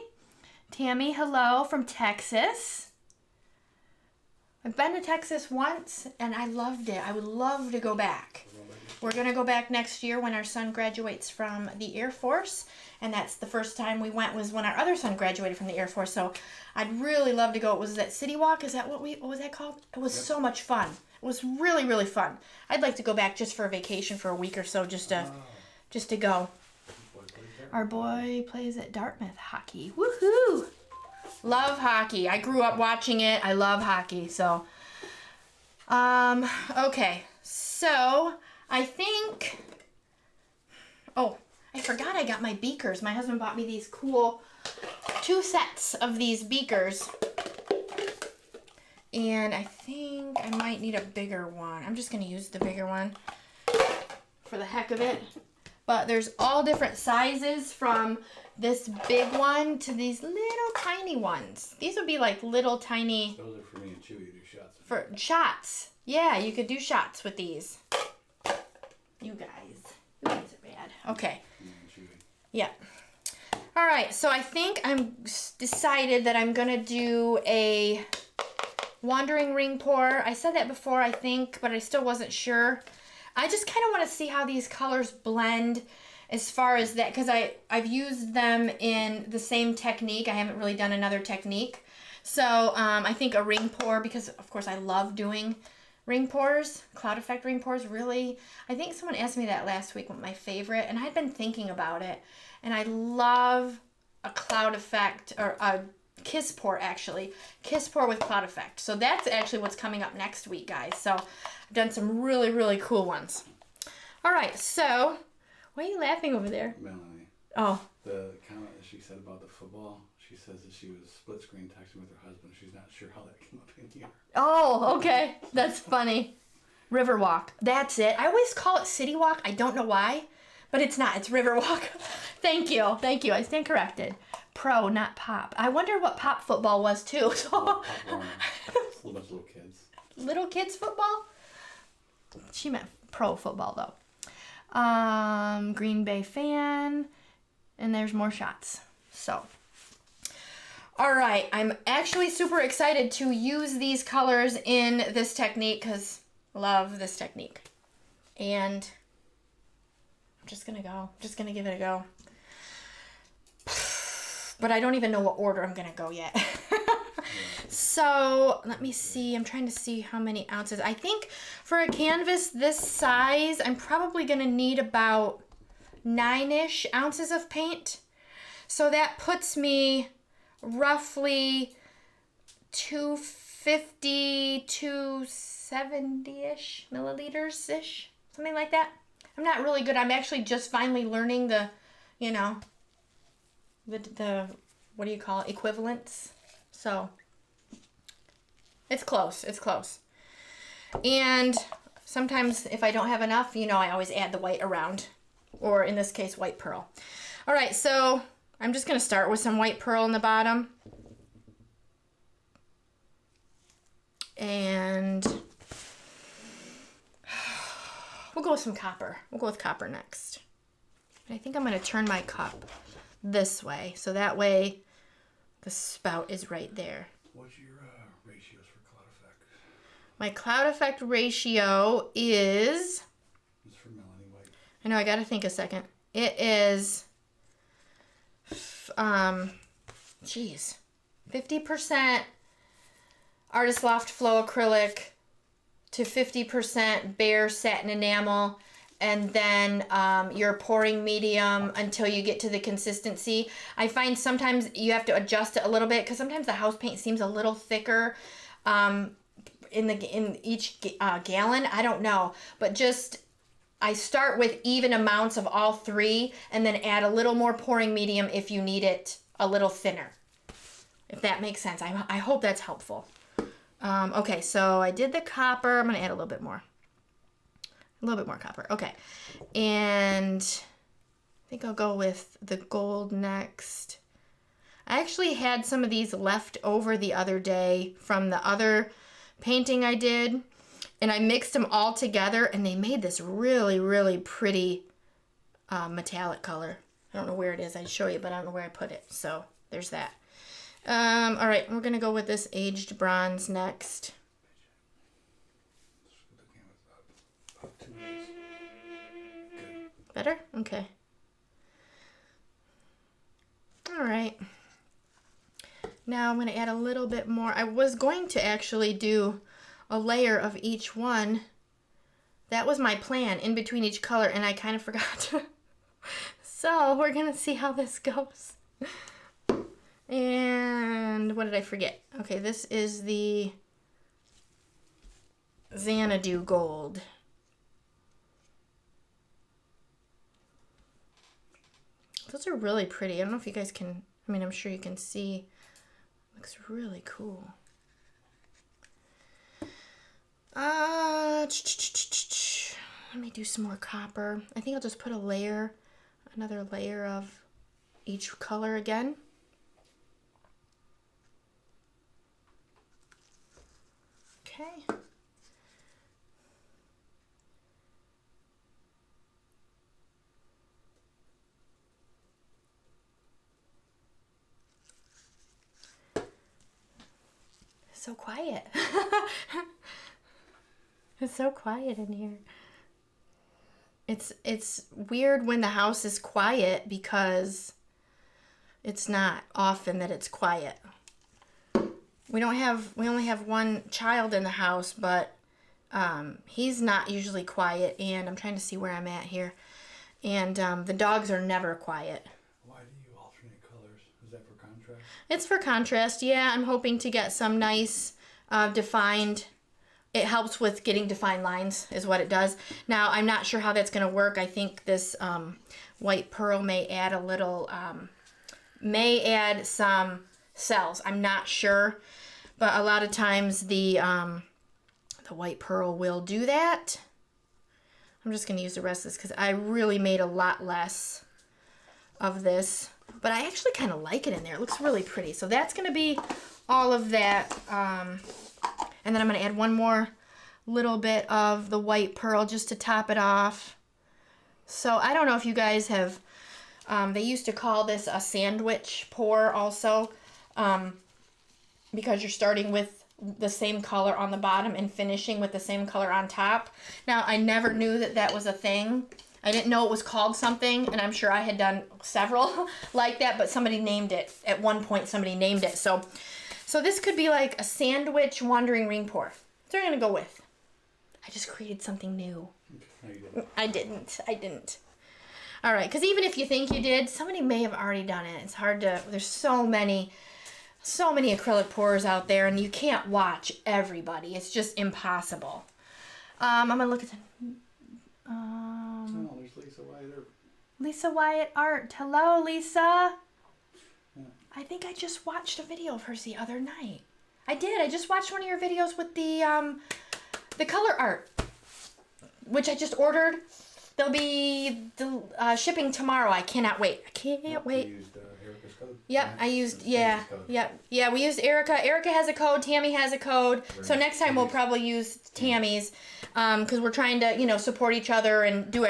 Tammy, hello from Texas. I've been to Texas once, and I loved it. I would love to go back. We're going to go back next year when our son graduates from the Air Force, and that's the first time we went was when our other son graduated from the Air Force, so I'd really love to go. It was that City Walk. Is that what was that called? It was so much fun. It was really, really fun. I'd like to go back just for a vacation for a week or so, just to go. Our boy plays at Dartmouth hockey. Woohoo! Love hockey. I grew up watching it. I love hockey. So, okay. So, I think, oh, I forgot I got my beakers. My husband bought me these cool 2 sets of these beakers. And I think I might need a bigger one. I'm just going to use the bigger one for the heck of it. But there's all different sizes from this big one to these little tiny ones. These would be like little tiny... Those are for me and Chewy to do shots. For shots. Yeah, you could do shots with these. You guys are bad. Okay. Me and Chewy. Yeah. All right, so I think I'm decided that I'm going to do a wandering ring pour. I said that before, I think, but I still wasn't sure. I just kind of want to see how these colors blend as far as that, because I've used them in the same technique. I haven't really done another technique. So I think a ring pour, because of course I love doing ring pours, cloud effect ring pours, really. I think someone asked me that last week, what my favorite, and I'd been thinking about it. And I love a cloud effect, or a kiss pour actually. Kiss pour with cloud effect. So that's actually what's coming up next week, guys. So I've done some really, really cool ones. All right, so why are you laughing over there? Melanie. Oh. The comment that she said about the football, she says that she was split screen texting with her husband. She's not sure how that came up in here. Oh, okay. That's funny. Riverwalk. That's it. I always call it City Walk. I don't know why, but it's not. It's Riverwalk. Thank you. Thank you. I stand corrected. Pro, not pop. I wonder what pop football was too. It's a little bunch of little kids. Little kids football? She meant pro football though. Green Bay fan. And there's more shots. So. All right. I'm actually super excited to use these colors in this technique because I love this technique. And I'm just going to go. Just going to give it a go. But I don't even know what order I'm going to go yet. So let me see. I'm trying to see how many ounces. I think for a canvas this size, I'm probably going to need about 9-ish ounces of paint. So that puts me roughly 250, 270-ish milliliters-ish. Something like that. I'm not really good. I'm actually just finally learning the, you know, the what do you call it, equivalents. So it's close. It's close. And sometimes if I don't have enough, you know, I always add the white around, or in this case, white pearl. All right, so I'm just going to start with some white pearl in the bottom. And we'll go with some copper. We'll go with copper next. And I think I'm going to turn my cup this way, so that way the spout is right there. What's your ratios for cloud effect? My cloud effect ratio is... It's for Melanie White. I know, I got to think a second. It is... 50% Artist Loft Flow acrylic to 50% bare satin enamel, and then your pouring medium until you get to the consistency. I find sometimes you have to adjust it a little bit because sometimes the house paint seems a little thicker in each gallon. I don't know, but just I start with even amounts of all three and then add a little more pouring medium if you need it a little thinner. If that makes sense. I hope that's helpful. Okay, so I did the copper. I'm going to add a little bit more. A little bit more copper. Okay. And I think I'll go with the gold next. I actually had some of these left over the other day from the other painting I did. And I mixed them all together and they made this really, really pretty metallic color. I don't know where it is. I'd show you, but I don't know where I put it. So there's that. All right, we're going to go with this aged bronze next. Better? Okay. All right. Now I'm going to add a little bit more. I was going to actually do a layer of each one. That was my plan, in between each color, and I kind of forgot. So we're going to see how this goes. And what did I forget? Okay, this is the Xanadu Gold. Those are really pretty. I don't know if you guys can, I mean, I'm sure you can see. Looks really cool. Let me do some more copper. I think I'll just put another layer of each color again. Okay. So quiet. It's so quiet in here. It's weird when the house is quiet because it's not often that it's quiet. We only have one child in the house, but he's not usually quiet, and I'm trying to see where I'm at here. And the dogs are never quiet. Why do you alternate colors? Is that for contrast? It's for contrast, yeah. I'm hoping to get some nice defined. It helps with getting defined lines is what it does. Now, I'm not sure how that's going to work. I think this white pearl may add a little, may add some cells. I'm not sure, but a lot of times the white pearl will do that. I'm just going to use the rest of this because I really made a lot less of this, but I actually kind of like it in there. It looks really pretty. So that's going to be all of that. And then I'm going to add one more little bit of the white pearl just to top it off. So I don't know if you guys have, they used to call this a sandwich pour also, because you're starting with the same color on the bottom and finishing with the same color on top. Now, I never knew that that was a thing. I didn't know it was called something, and I'm sure I had done several like that, but somebody named it. At one point, somebody named it. So this could be like a sandwich wandering ring pour. That's what I'm going to go with. I just created something new. No, you didn't. I didn't. All right, because even if you think you did, somebody may have already done it. It's hard to, there's so many acrylic pours out there, and you can't watch everybody. It's just impossible. I'm going to look at the... Oh, there's Lisa Wyatt. Lisa Wyatt Art. Hello, Lisa. Yeah. I think I just watched a video of hers the other night. I did. I just watched one of your videos with the color art, which I just ordered. They'll be shipping tomorrow. I cannot wait. I can't wait. You used Erica's code? Yep, I used, yeah, yeah, we used Erica. Erica has a code, Tammy has a code. So next time we'll probably use Tammy's, because we're trying to, you know, support each other and do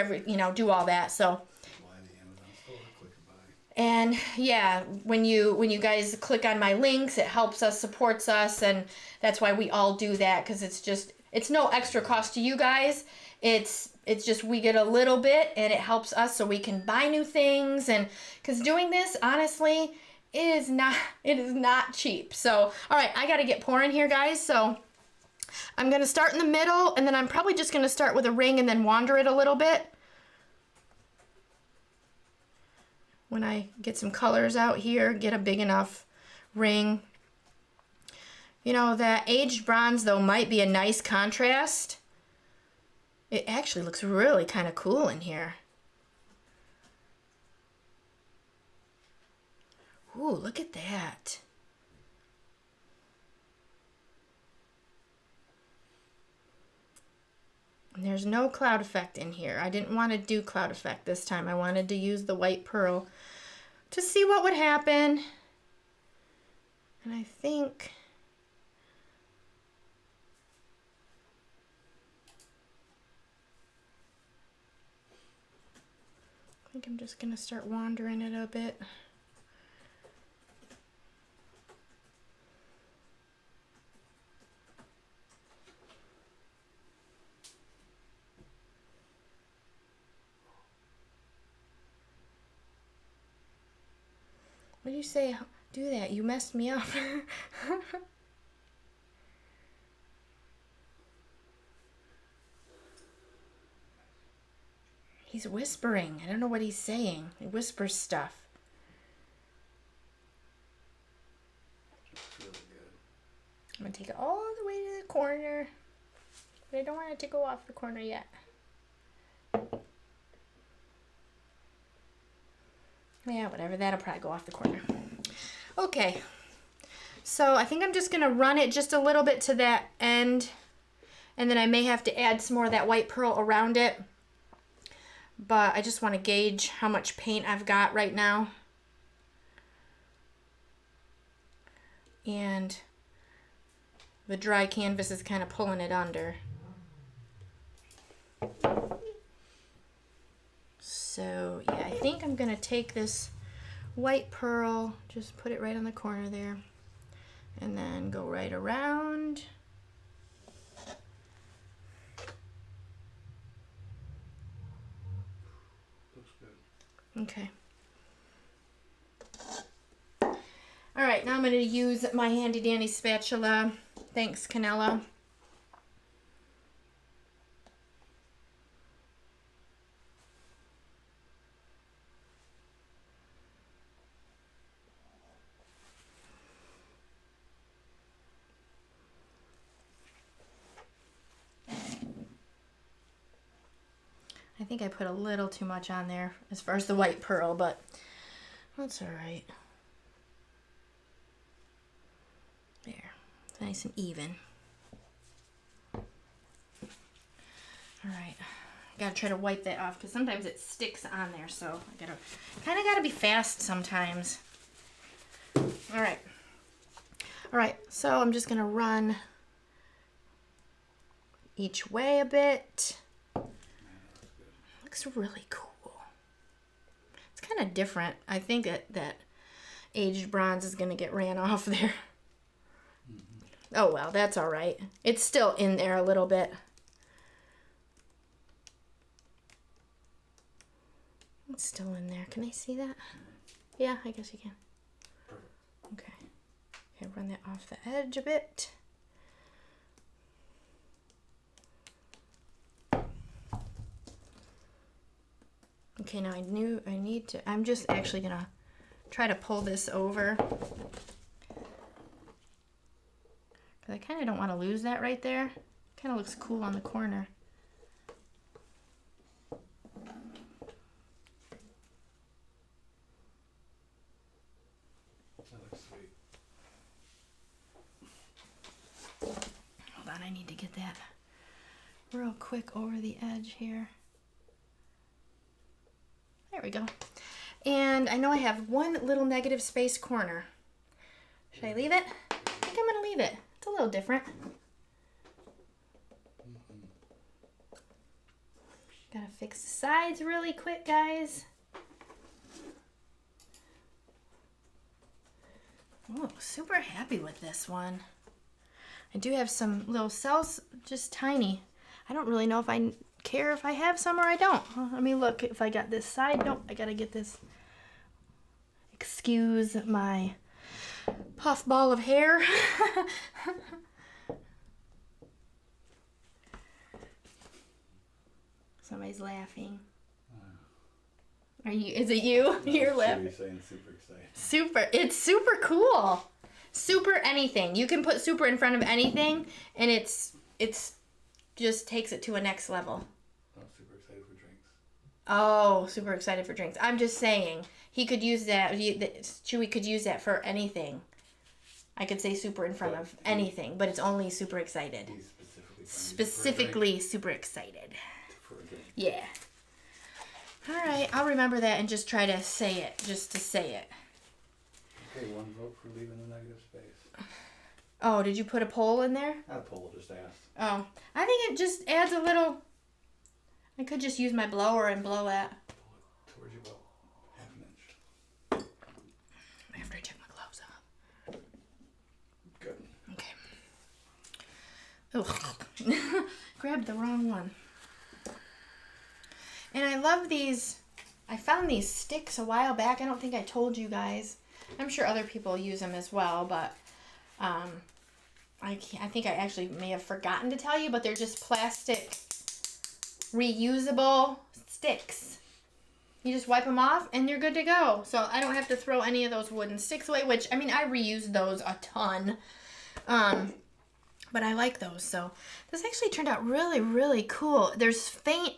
do all that, so. And yeah, when you guys click on my links, it helps us, supports us, and that's why we all do that, because it's no extra cost to you guys. It's just we get a little bit, and it helps us so we can buy new things, and because doing this, honestly, it is not cheap. So, all right, I got to get pouring here, guys. So I'm going to start in the middle, and then I'm probably just going to start with a ring and then wander it a little bit. When I get some colors out here, get a big enough ring. You know, that aged bronze, though, might be a nice contrast. It actually looks really kind of cool in here. Ooh, look at that. And there's no cloud effect in here. I didn't want to do cloud effect this time. I wanted to use the white pearl to see what would happen. And I think... I'm just going to start wandering it a bit. What do you say? Do that. You messed me up. He's whispering. I don't know what he's saying. He whispers stuff. Really good. I'm going to take it all the way to the corner. But I don't want it to go off the corner yet. Yeah, whatever. That'll probably go off the corner. Okay. So I think I'm just going to run it just a little bit to that end. And then I may have to add some more of that white pearl around it. but I just want to gauge how much paint I've got right now. And the dry canvas is kind of pulling it under. So yeah, I think I'm gonna take this white pearl, just put it right on the corner there, and then go right around. Looks good. Okay. All right, now I'm going to use my handy dandy spatula. Thanks, Canella. I think I put a little too much on there as far as the white pearl, but that's all right. There, it's nice and even. All right, gotta try to wipe that off because sometimes it sticks on there, so I kind of gotta be fast sometimes. All right, so I'm just gonna run each way a bit. Looks really cool. It's kind of different. I think that aged bronze is gonna get ran off there. Oh well, that's all right. It's still in there a little bit. It's still in there. Can I see that? Yeah, I guess you can. Okay. Okay, run that off the edge a bit. Okay, now I'm just actually gonna try to pull this over. I kind of don't want to lose that right there. Kind of looks cool on the corner. That looks sweet. Hold on, I need to get that real quick over the edge here. There we go. And I know I have one little negative space corner. Should I leave it? I think I'm going to leave it. It's a little different. Gotta fix the sides really quick, guys. Oh, super happy with this one. I do have some little cells, just tiny. I don't really know if I care if I have some or I don't. Let me look if I got this side. Nope, I gotta get this. Excuse my puff ball of hair. Somebody's laughing. Are you? Is it you? No, You're laughing. Saying super excited. Super. It's super cool. Super anything. You can put super in front of anything, and it's just takes it to a next level. I'm super excited for drinks. Oh, super excited for drinks. I'm just saying he could use that. Chewy could use that for anything. I could say super in front of anything, but it's only super excited. He's Specifically super excited. for a drink. Yeah. All right, I'll remember that and just try to say it, just to say it. Okay, one vote for leaving the negative space. Oh, did you put a poll in there? Not a poll, just asked. Oh, I think it just adds a little. I could just use my blower and blow that. Pull it towards you about half an inch. After I take my gloves off. Good. Okay. Ugh. Grabbed the wrong one. And I love these. I found these sticks a while back. I don't think I told you guys. I'm sure other people use them as well, but I think I actually may have forgotten to tell you, but they're just plastic reusable sticks. You just wipe them off and you're good to go. So I don't have to throw any of those wooden sticks away, which, I mean, I reuse those a ton. But I like those. So this actually turned out really, really cool. There's faint,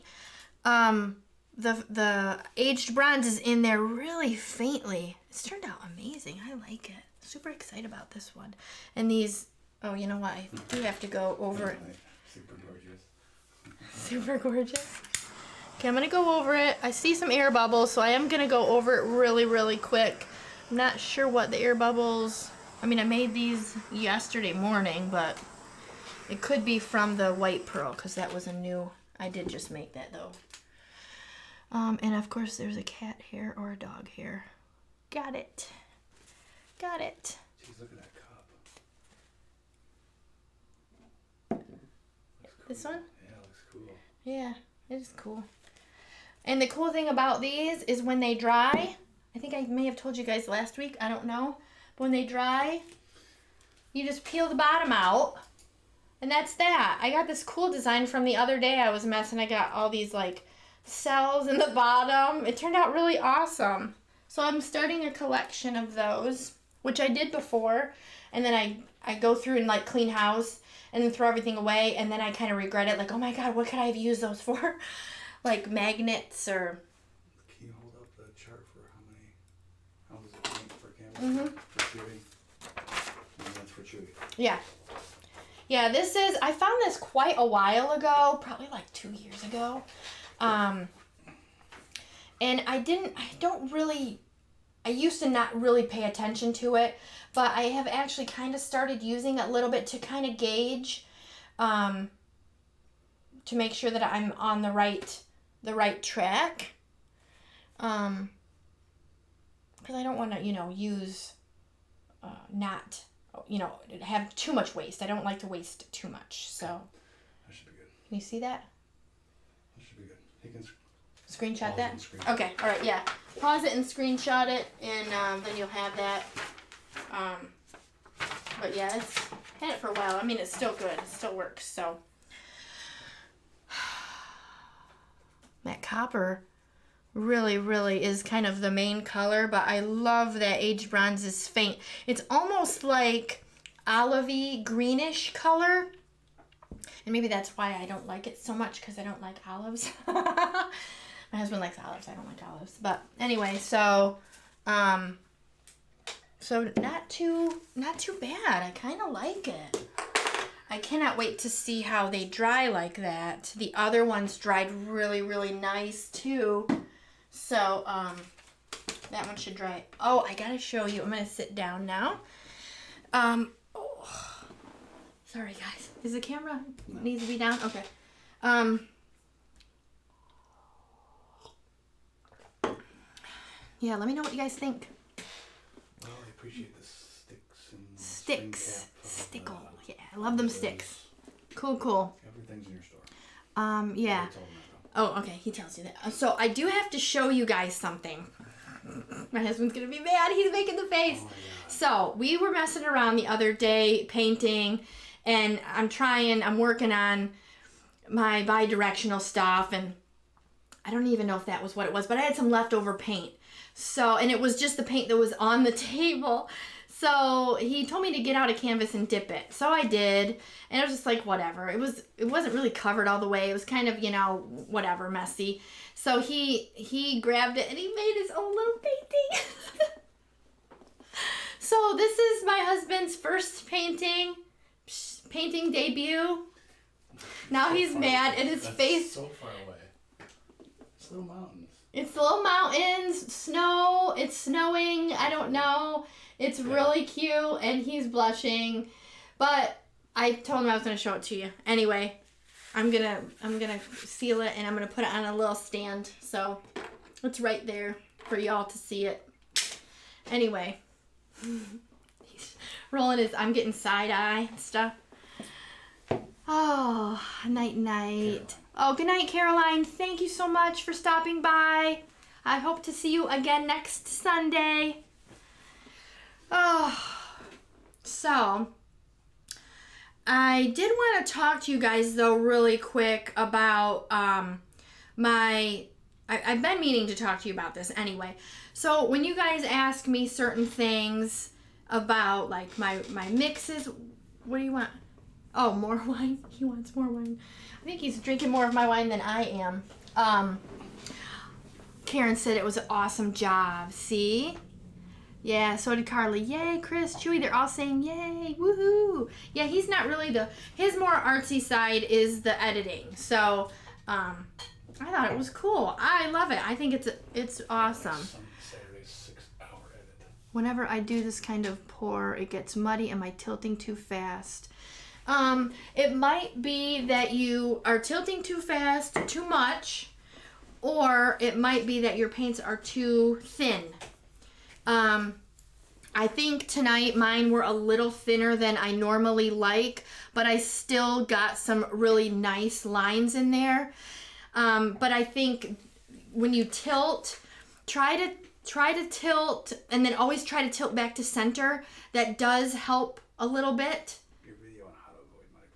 the aged bronze is in there really faintly. It's turned out amazing. I like it. Super excited about this one. And these, oh, you know what? I do have to go over it. Super gorgeous. Super gorgeous. Okay, I'm gonna go over it. I see some air bubbles, so I am gonna go over it really, really quick. I'm not sure what the air bubbles, I mean, I made these yesterday morning, but it could be from the white pearl, because that was a new, I did just make that though. And of course there's a cat hair or a dog hair. Got it. Got it. Jeez, look at that cup. This one? Yeah, it looks cool. Yeah, it is cool. And the cool thing about these is when they dry, I think I may have told you guys last week, I don't know. But when they dry, you just peel the bottom out. And that's that. I got this cool design from the other day I was messing. I got all these like cells in the bottom. It turned out really awesome. So I'm starting a collection of those, which I did before. And then I go through and like clean house and then throw everything away. And then I kind of regret it. Like, oh my God, what could I have used those for? Like magnets or... Can you hold up the chart for how does it paint for canvas? For shooting? And that's for shooting. Yeah. Yeah, this is, I found this quite a while ago, probably like 2 years ago. And I used to not really pay attention to it, but I have actually kind of started using it a little bit to kind of gauge, to make sure that I'm on the right track. Because I don't want to, use, not, have too much waste. I don't like to waste too much, so. That should be good. Can you see that? That should be good. You can Screenshot that? screenshot. Okay, all right, yeah. Pause it and screenshot it, and then you'll have that. But yeah, it's had it for a while. I mean, it's still good. It still works, so. That copper really, really is kind of the main color, but I love that aged bronze is faint. It's almost like olivey greenish color. And maybe that's why I don't like it so much, because I don't like olives. My husband likes olives. I don't like olives. But anyway, so not too bad. I kind of like it. I cannot wait to see how they dry like that. The other ones dried really, really nice too. So that one should dry. Oh, I gotta show you. I'm gonna sit down now. Sorry guys. Is the camera needs to be down? Okay. Yeah, let me know what you guys think. Well, I appreciate the sticks and Stickle. Yeah, I love them sticks. Cool. Everything's in your store. Yeah. Oh, okay. He tells you that. So I do have to show you guys something. My husband's gonna be mad. He's making the face. Oh, so we were messing around the other day painting, and I'm working on my bi-directional stuff, and I don't even know if that was what it was, but I had some leftover paint. So, and it was just the paint that was on the table. So he told me to get out a canvas and dip it. So I did, and it was just like, whatever. It wasn't really covered all the way. It was kind of, whatever, messy. So he grabbed it and he made his own little painting. So this is my husband's first painting debut. Now he's mad at his face. So far away. It's little mountains. It's little mountains, snow, it's snowing, I don't know. It's really cute, and he's blushing. But I told him I was going to show it to you. Anyway, I'm gonna seal it, and I'm going to put it on a little stand. So it's right there for y'all to see it. Anyway, he's rolling his, I'm getting side eye and stuff. Oh, night. Caroline. Oh, good night, Caroline. Thank you so much for stopping by. I hope to see you again next Sunday. Oh, so I did want to talk to you guys though really quick about I've been meaning to talk to you about this anyway. So when you guys ask me certain things about like my mixes, what do you want? Oh, more wine? He wants more wine. I think he's drinking more of my wine than I am. Karen said it was an awesome job. See? Yeah, so did Carly. Yay, Chris, Chewy, they're all saying yay, woohoo. Yeah, he's not really his more artsy side is the editing. So, I thought it was cool. I love it. I think it's awesome. Saturday's 6-hour edit. Whenever I do this kind of pour, it gets muddy. Am I tilting too fast? It might be that you are tilting too fast, too much, or it might be that your paints are too thin. I think tonight mine were a little thinner than I normally like, but I still got some really nice lines in there. But I think when you tilt, try to tilt, and then always try to tilt back to center. That does help a little bit. Your video on how to avoid muddy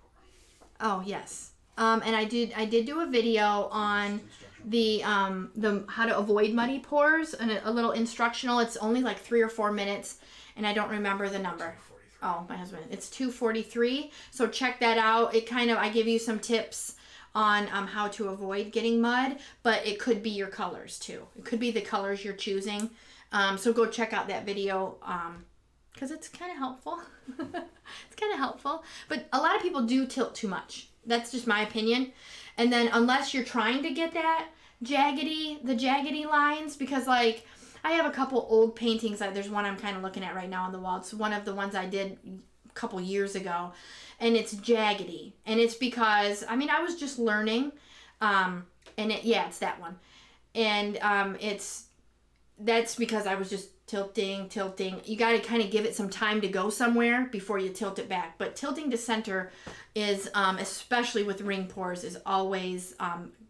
pour. Oh yes. And I did do a video on the how to avoid muddy pours, and a little instructional. It's only like 3 or 4 minutes, and I don't remember the number. Oh, my husband. It's 2:43. So check that out. I give you some tips on how to avoid getting mud, but it could be your colors too. It could be the colors you're choosing. So go check out that video because it's kind of helpful. It's kind of helpful. But a lot of people do tilt too much. That's just my opinion. And then unless you're trying to get that jaggedy lines, because like I have a couple old paintings. There's one I'm kind of looking at right now on the wall. It's one of the ones I did a couple years ago, and it's jaggedy. And it's because, I was just learning, it's that one. And that's because I was just tilting. You got to kind of give it some time to go somewhere before you tilt it back. But tilting to center is, especially with ring pours, is always,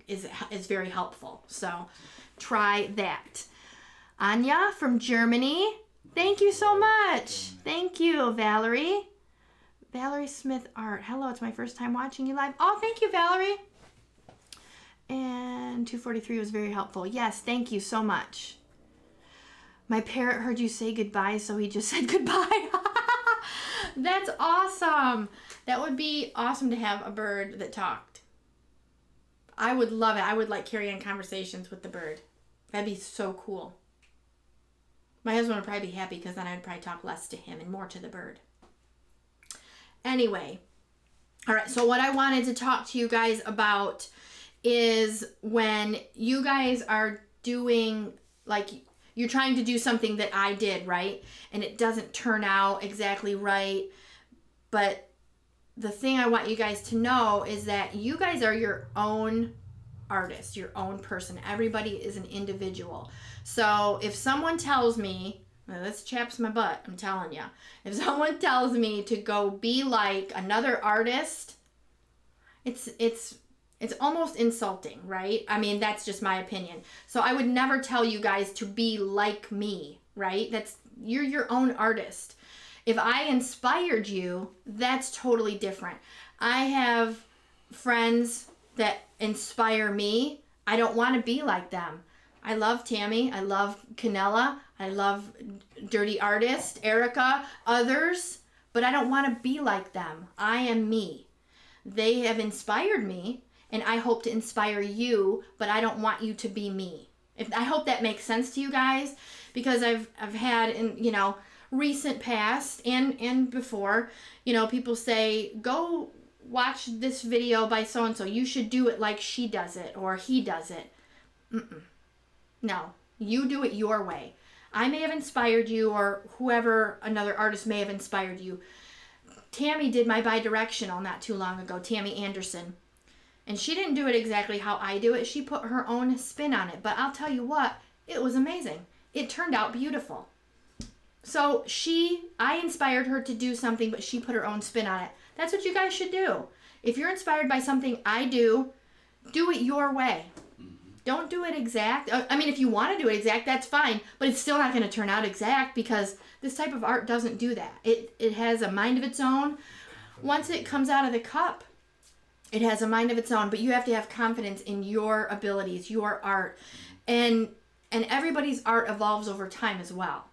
is very helpful. So try that. Anya from Germany, thank you so much. Thank you, Valerie. Valerie Smith Art. Hello, it's my first time watching you live. Oh, thank you, Valerie. And 2:43 was very helpful. Yes, thank you so much. My parrot heard you say goodbye, so he just said goodbye. That's awesome. That would be awesome to have a bird that talked. I would love it. I would like carry on conversations with the bird. That'd be so cool. My husband would probably be happy because then I would probably talk less to him and more to the bird. Anyway, all right, so what I wanted to talk to you guys about is when you guys are doing, like, you're trying to do something that I did, right? And it doesn't turn out exactly right. But the thing I want you guys to know is that you guys are your own artist, your own person. Everybody is an individual. So if someone tells me, well, this chaps my butt, I'm telling you. If someone tells me to go be like another artist, it's almost insulting, right? That's just my opinion. So I would never tell you guys to be like me, right? You're your own artist. If I inspired you, that's totally different. I have friends that inspire me. I don't want to be like them. I love Tammy. I love Canella. I love Dirty Artist, Erica, others, but I don't want to be like them. I am me. They have inspired me, and I hope to inspire you, but I don't want you to be me. I hope that makes sense to you guys, because I've had in, recent past and before, people say, go watch this video by so-and-so. You should do it like she does it or he does it. No, you do it your way. I may have inspired you, or whoever, another artist may have inspired you. Tammy did my bi-directional not too long ago, Tammy Anderson. And she didn't do it exactly how I do it. She put her own spin on it. But I'll tell you what, it was amazing. It turned out beautiful. So I inspired her to do something, but she put her own spin on it. That's what you guys should do. If you're inspired by something I do it your way. Don't do it exact. If you want to do it exact, that's fine. But it's still not going to turn out exact, because this type of art doesn't do that. It has a mind of its own. Once it comes out of the cup, it has a mind of its own. But you have to have confidence in your abilities, your art. And everybody's art evolves over time as well.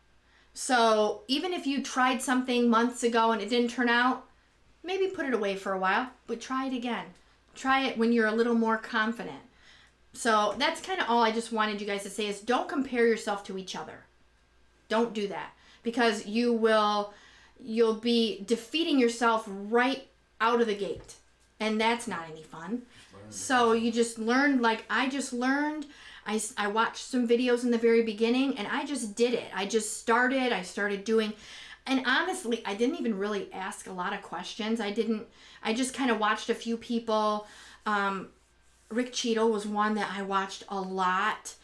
So even if you tried something months ago and it didn't turn out, maybe put it away for a while, but try it again. Try it when you're a little more confident. So that's kind of all I just wanted you guys to say, is don't compare yourself to each other. Don't do that, because you'll be defeating yourself right out of the gate. and that's not any fun. So you just learned, like I just learned. I watched some videos in the very beginning, and I just did it. I started doing, and honestly, I didn't even really ask a lot of questions. I just kind of watched a few people. Rick Cheadle was one that I watched a lot.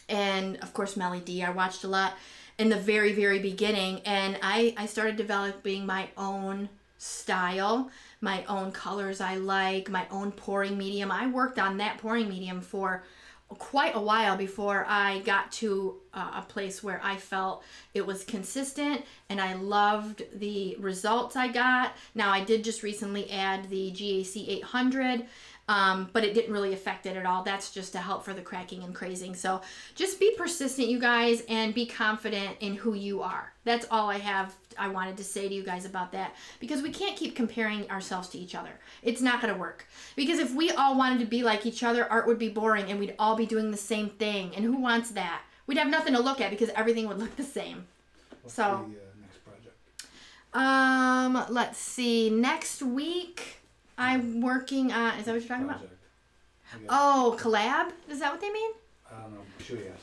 And of course, Melly D, I watched a lot in the very, very beginning. And I started developing my own style, my own colors I like, my own pouring medium. I worked on that pouring medium for quite a while before I got to a place where I felt it was consistent and I loved the results I got. Now I did just recently add the GAC 800, but it didn't really affect it at all. That's just to help for the cracking and crazing. So just be persistent, you guys, and be confident in who you are. That's all I wanted to say to you guys about that, because we can't keep comparing ourselves to each other. It's not going to work, because if we all wanted to be like each other, art would be boring and we'd all be doing the same thing. And who wants that? We'd have nothing to look at because everything would look the same. What's so the next project? Let's see. Next week I'm working on, is that what you're talking about? Oh, collab? Is that what they mean? I don't know. Sure, yes.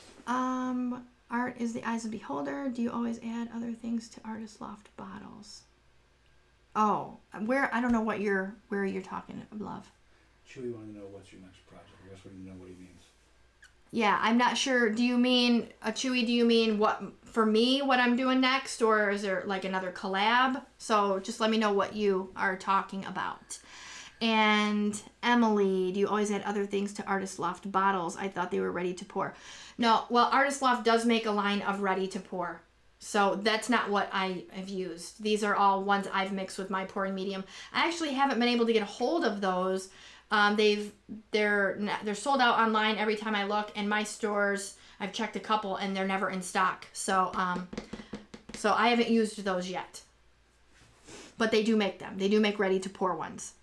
Art is the eyes of the beholder. Do you always add other things to Artist Loft bottles? Oh, I don't know where you're talking, love. Chewy wanted to know what's your next project. I guess we didn't know what he means. Yeah, I'm not sure. Do you mean, Chewy, do you mean what I'm doing next, or is there like another collab? So just let me know what you are talking about. And Emily, do you always add other things to Artist Loft bottles? I thought they were ready to pour. No, well, Artist Loft does make a line of ready to pour. So that's not what I have used. These are all ones I've mixed with my pouring medium. I actually haven't been able to get a hold of those. They're sold out online every time I look, and my stores, I've checked a couple and they're never in stock. So I haven't used those yet. But they do make them. They do make ready to pour ones.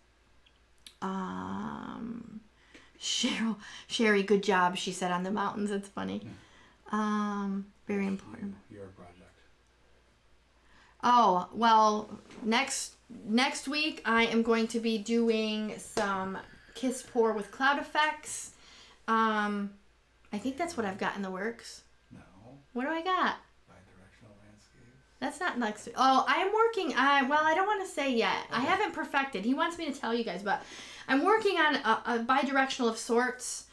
Sherry, good job, she said, on the mountains. It's funny. Very important. Your project. Oh, well, next week I am going to be doing some Kiss Pour with cloud effects. I think that's what I've got in the works. No. What do I got? Bi-directional landscapes. That's not next week. Oh, I am working. Well, I don't want to say yet. Okay. I haven't perfected. He wants me to tell you guys, but I'm working on a bi-directional of sorts.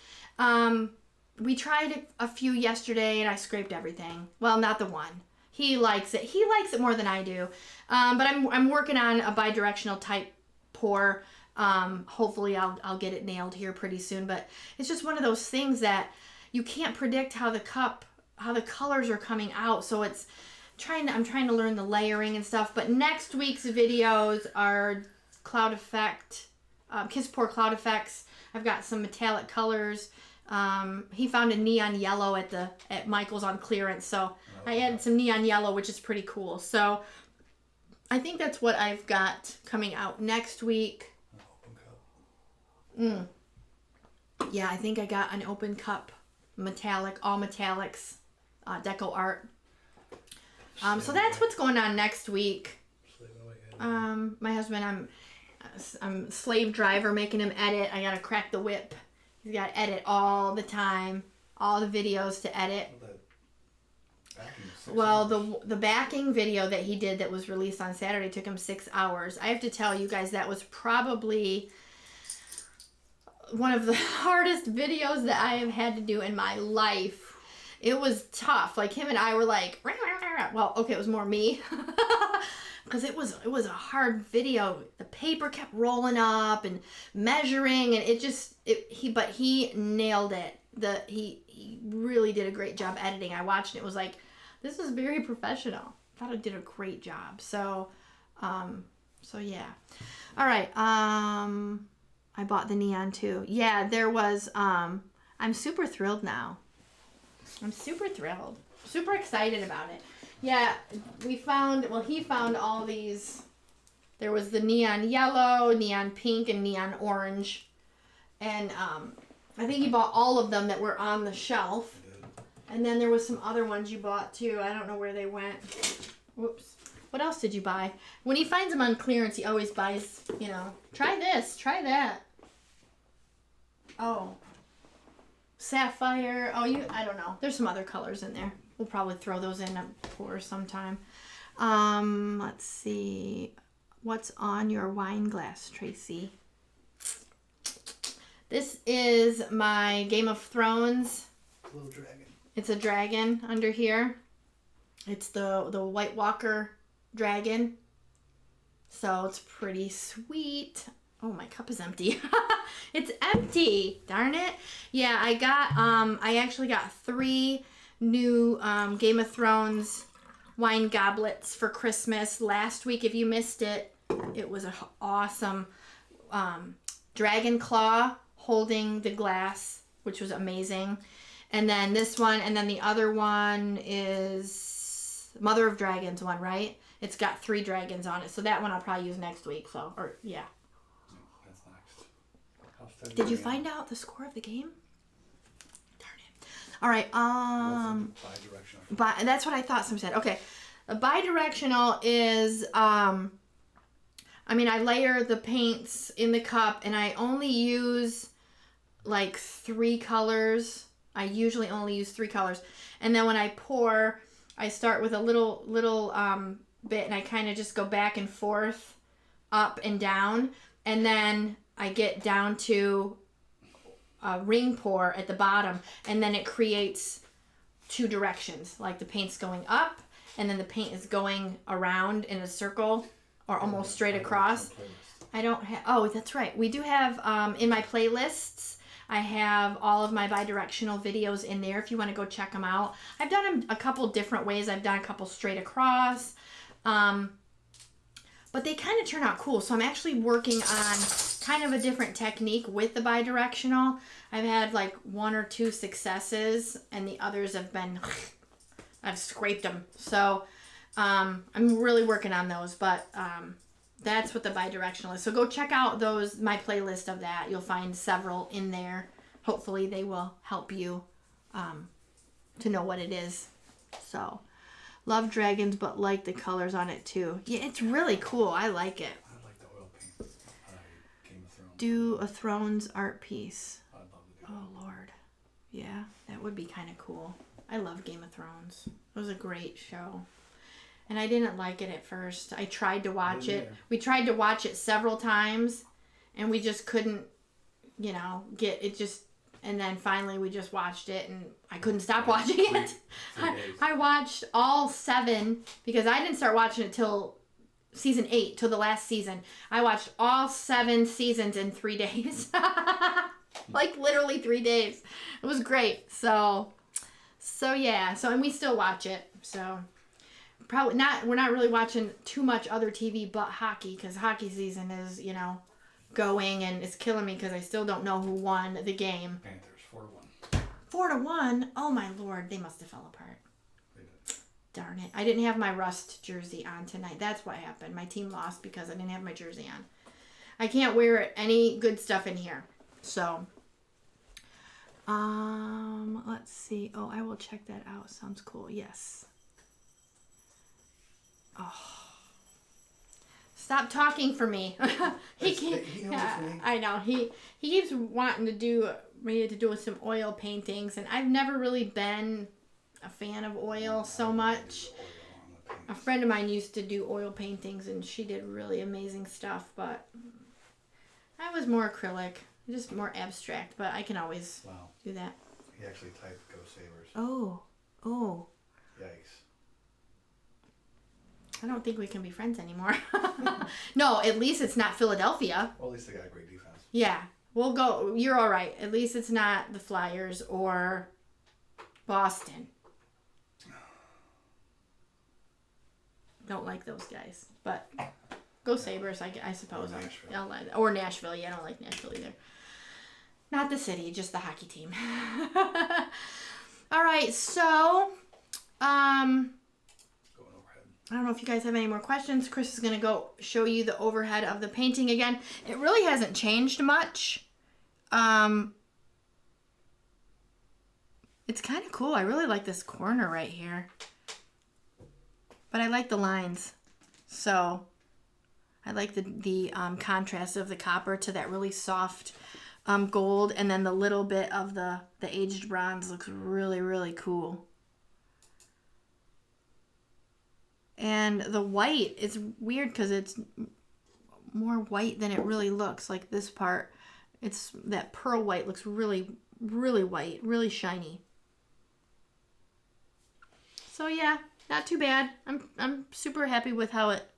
We tried a few yesterday, and I scraped everything. Well, not the one. He likes it. He likes it more than I do. But I'm working on a bi-directional type pour. Hopefully I'll get it nailed here pretty soon. But it's just one of those things that you can't predict how the colors are coming out. So I'm trying to learn the layering and stuff. But next week's videos are cloud effect, Kiss Pour cloud effects. I've got some metallic colors. He found a neon yellow at Michael's on clearance, so I added some neon yellow, which is pretty cool. So I think that's what I've got coming out next week. Open cup. Yeah, I think I got an open cup, metallic, all metallics, deco art. So that's what's going on next week. My husband, I'm slave driver, making him edit. I gotta crack the whip. He's got to edit all the time, all the videos to edit. Well, the backing video that he did that was released on Saturday took him 6 hours. I have to tell you guys, that was probably one of the hardest videos that I have had to do in my life. It was tough. Like, him and I were like, rah, rah, rah. Well, okay, it was more me. Because it was a hard video. The paper kept rolling up and measuring, and but he nailed it. He really did a great job editing. I watched it. It was like, this is very professional. I thought it did a great job. So yeah. All right. I bought the neon too. Yeah, there was. I'm super thrilled now. I'm super thrilled. Super excited about it. Yeah, he found all these. There was the neon yellow, neon pink, and neon orange. And I think you bought all of them that were on the shelf. And then there was some other ones you bought too. I don't know where they went. Whoops. What else did you buy? When he finds them on clearance, he always buys, you know, try this, try that. Oh. Sapphire. Oh, I don't know. There's some other colors in there. We'll probably throw those in a pour sometime. Let's see. What's on your wine glass, Tracie? This is my Game of Thrones. Little dragon. It's a dragon under here. It's the White Walker dragon. So it's pretty sweet. Oh, my cup is empty. It's empty. Darn it. Yeah, I actually got 3 new Game of Thrones wine goblets for Christmas last week. If you missed it, it was an awesome dragon claw holding the glass, which was amazing. And then this one, and then the other one is Mother of Dragons one, right? It's got 3 dragons on it. So that one I'll probably use next week. So, or yeah. That's next. Did you find out the score of the game? Darn it. All right. Bi-directional. That's what I thought some said. Okay. A bi-directional is, I layer the paints in the cup and I only use like 3 colors. I usually only use 3 colors. And then when I pour, I start with a little bit and I kind of just go back and forth, up and down. And then I get down to a ring pour at the bottom. And then it creates 2 directions. Like the paint's going up and then the paint is going around in a circle or almost straight across. I don't have, oh, that's right. We do have, in my playlists, I have all of my bi-directional videos in there if you want to go check them out. I've done them a couple different ways. I've done a couple straight across. But they kind of turn out cool. So I'm actually working on kind of a different technique with the bi-directional. I've had like 1 or 2 successes and the others have been, I've scraped them. So I'm really working on those, but that's what the bi-directional is. So go check out my playlist of that. You'll find several in there. Hopefully they will help you to know what it is. So love dragons, but like the colors on it too. Yeah, it's really cool. I like it. I like the oil paint. Game of Thrones. Do a Thrones art piece. I'd love to do Oh Lord. Yeah, that would be kind of cool. I love Game of Thrones. It was a great show. And I didn't like it at first. I tried to watch it. We tried to watch it several times and we just couldn't, get it just, and then finally we just watched it and I couldn't stop watching it. I watched all 7 because I didn't start watching it till season 8, till the last season. I watched all 7 seasons in 3 days. Like literally 3 days. It was great. So yeah. And we still watch it. So probably not, we're not really watching too much other TV but hockey because hockey season is, going and it's killing me because I still don't know who won the game. Panthers 4-1. 4-1? Oh my Lord, they must have fell apart. They did. Darn it. I didn't have my Rust jersey on tonight. That's what happened. My team lost because I didn't have my jersey on. I can't wear any good stuff in here. So, let's see. Oh, I will check that out. Sounds cool. Yes. Oh. Stop talking for me. I know. He keeps wanting to do some oil paintings, and I've never really been a fan of oil so much. A friend of mine used to do oil paintings, and she did really amazing stuff, but I was more acrylic, just more abstract, but I can always do that. He actually typed "Go Sabres." Oh. Yikes. I don't think we can be friends anymore. No, at least it's not Philadelphia. Well, at least they got a great defense. Yeah, we'll go. You're all right. At least it's not the Flyers or Boston. Don't like those guys, but go Sabres, I suppose. Or Nashville. Or Nashville. Yeah, I don't like Nashville either. Not the city, just the hockey team. All right, so, I don't know if you guys have any more questions. Chris is going to go show you the overhead of the painting again. It really hasn't changed much. It's kind of cool. I really like this corner right here. But I like the lines. So I like the contrast of the copper to that really soft gold, and then the little bit of the aged bronze looks really, really cool. And the white is weird because it's more white than it really looks. Like this part, it's that pearl white looks really, really white, really shiny. So yeah, not too bad. I'm super happy with how it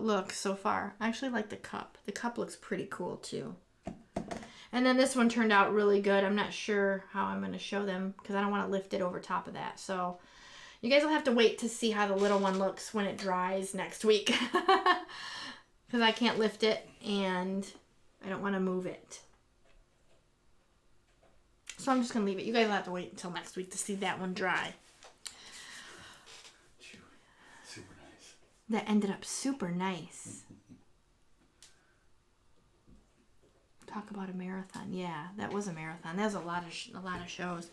looks so far. I actually like the cup. The cup looks pretty cool too. And then this one turned out really good. I'm not sure how I'm going to show them because I don't want to lift it over top of that. So you guys will have to wait to see how the little one looks when it dries next week. Because I can't lift it and I don't want to move it. So I'm just going to leave it. You guys will have to wait until next week to see that one dry. Super nice. That ended up super nice. Talk about a marathon. Yeah, that was a marathon. That was a lot of shows.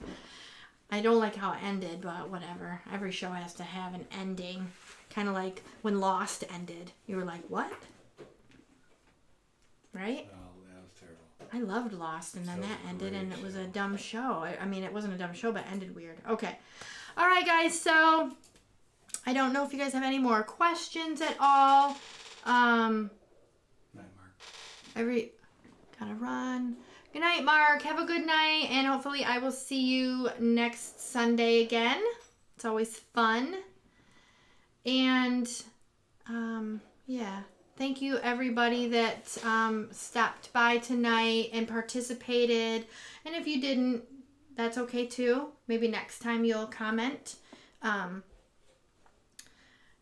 I don't like how it ended, but whatever. Every show has to have an ending. Kind of like when Lost ended. You were like, what? Right? Oh, that was terrible. I loved Lost, and then that ended, and it was a dumb show. I mean, it wasn't a dumb show, but it ended weird. Okay. All right, guys. So I don't know if you guys have any more questions at all. Night, Mark. Gotta run. Good night, Mark. Have a good night, and hopefully I will see you next Sunday again. It's always fun. And, yeah. Thank you, everybody that stopped by tonight and participated. And if you didn't, that's okay, too. Maybe next time you'll comment.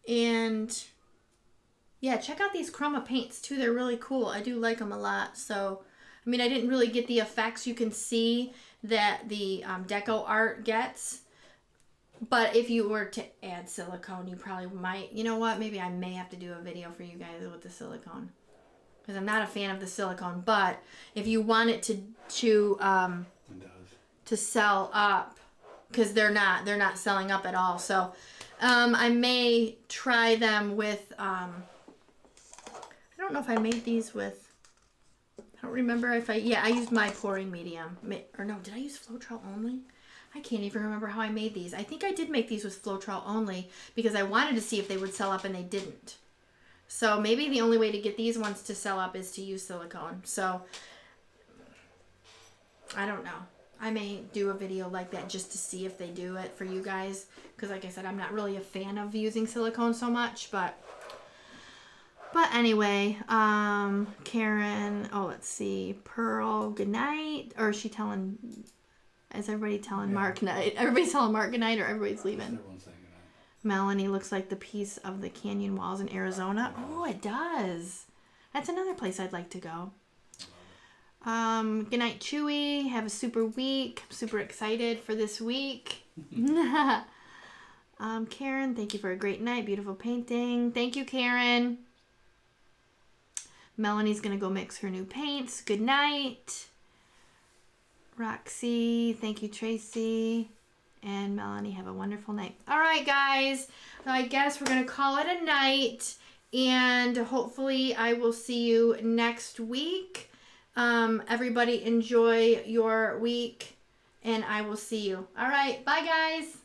And yeah, check out these chroma paints too. They're really cool. I do like them a lot. So, I mean, I didn't really get the effects you can see that the deco art gets. But if you were to add silicone, you probably might. You know what? Maybe I may have to do a video for you guys with the silicone. Because I'm not a fan of the silicone. But if you want it to sell up, because they're not selling up at all. So I may try them with... I don't know if I made these with, I don't remember if I used my pouring medium. Or no, did I use Floetrol only? I can't even remember how I made these. I think I did make these with Floetrol only because I wanted to see if they would sell up and they didn't. So maybe the only way to get these ones to sell up is to use silicone. So I don't know. I may do a video like that just to see if they do it for you guys. Because like I said, I'm not really a fan of using silicone so much, but anyway, Karen, let's see, Pearl, good night. Or is she telling, is everybody telling Mark night? Everybody's telling Mark good night or everybody's leaving? Everyone's saying good night. Melanie looks like the piece of the canyon walls in Arizona. Oh, it does. That's another place I'd like to go. Good night, Chewy. Have a super week. I'm super excited for this week. Karen, thank you for a great night. Beautiful painting. Thank you, Karen. Melanie's going to go mix her new paints. Good night. Roxy, thank you, Tracie. And Melanie, have a wonderful night. All right, guys. I guess we're going to call it a night. And hopefully I will see you next week. Everybody enjoy your week. And I will see you. All right. Bye, guys.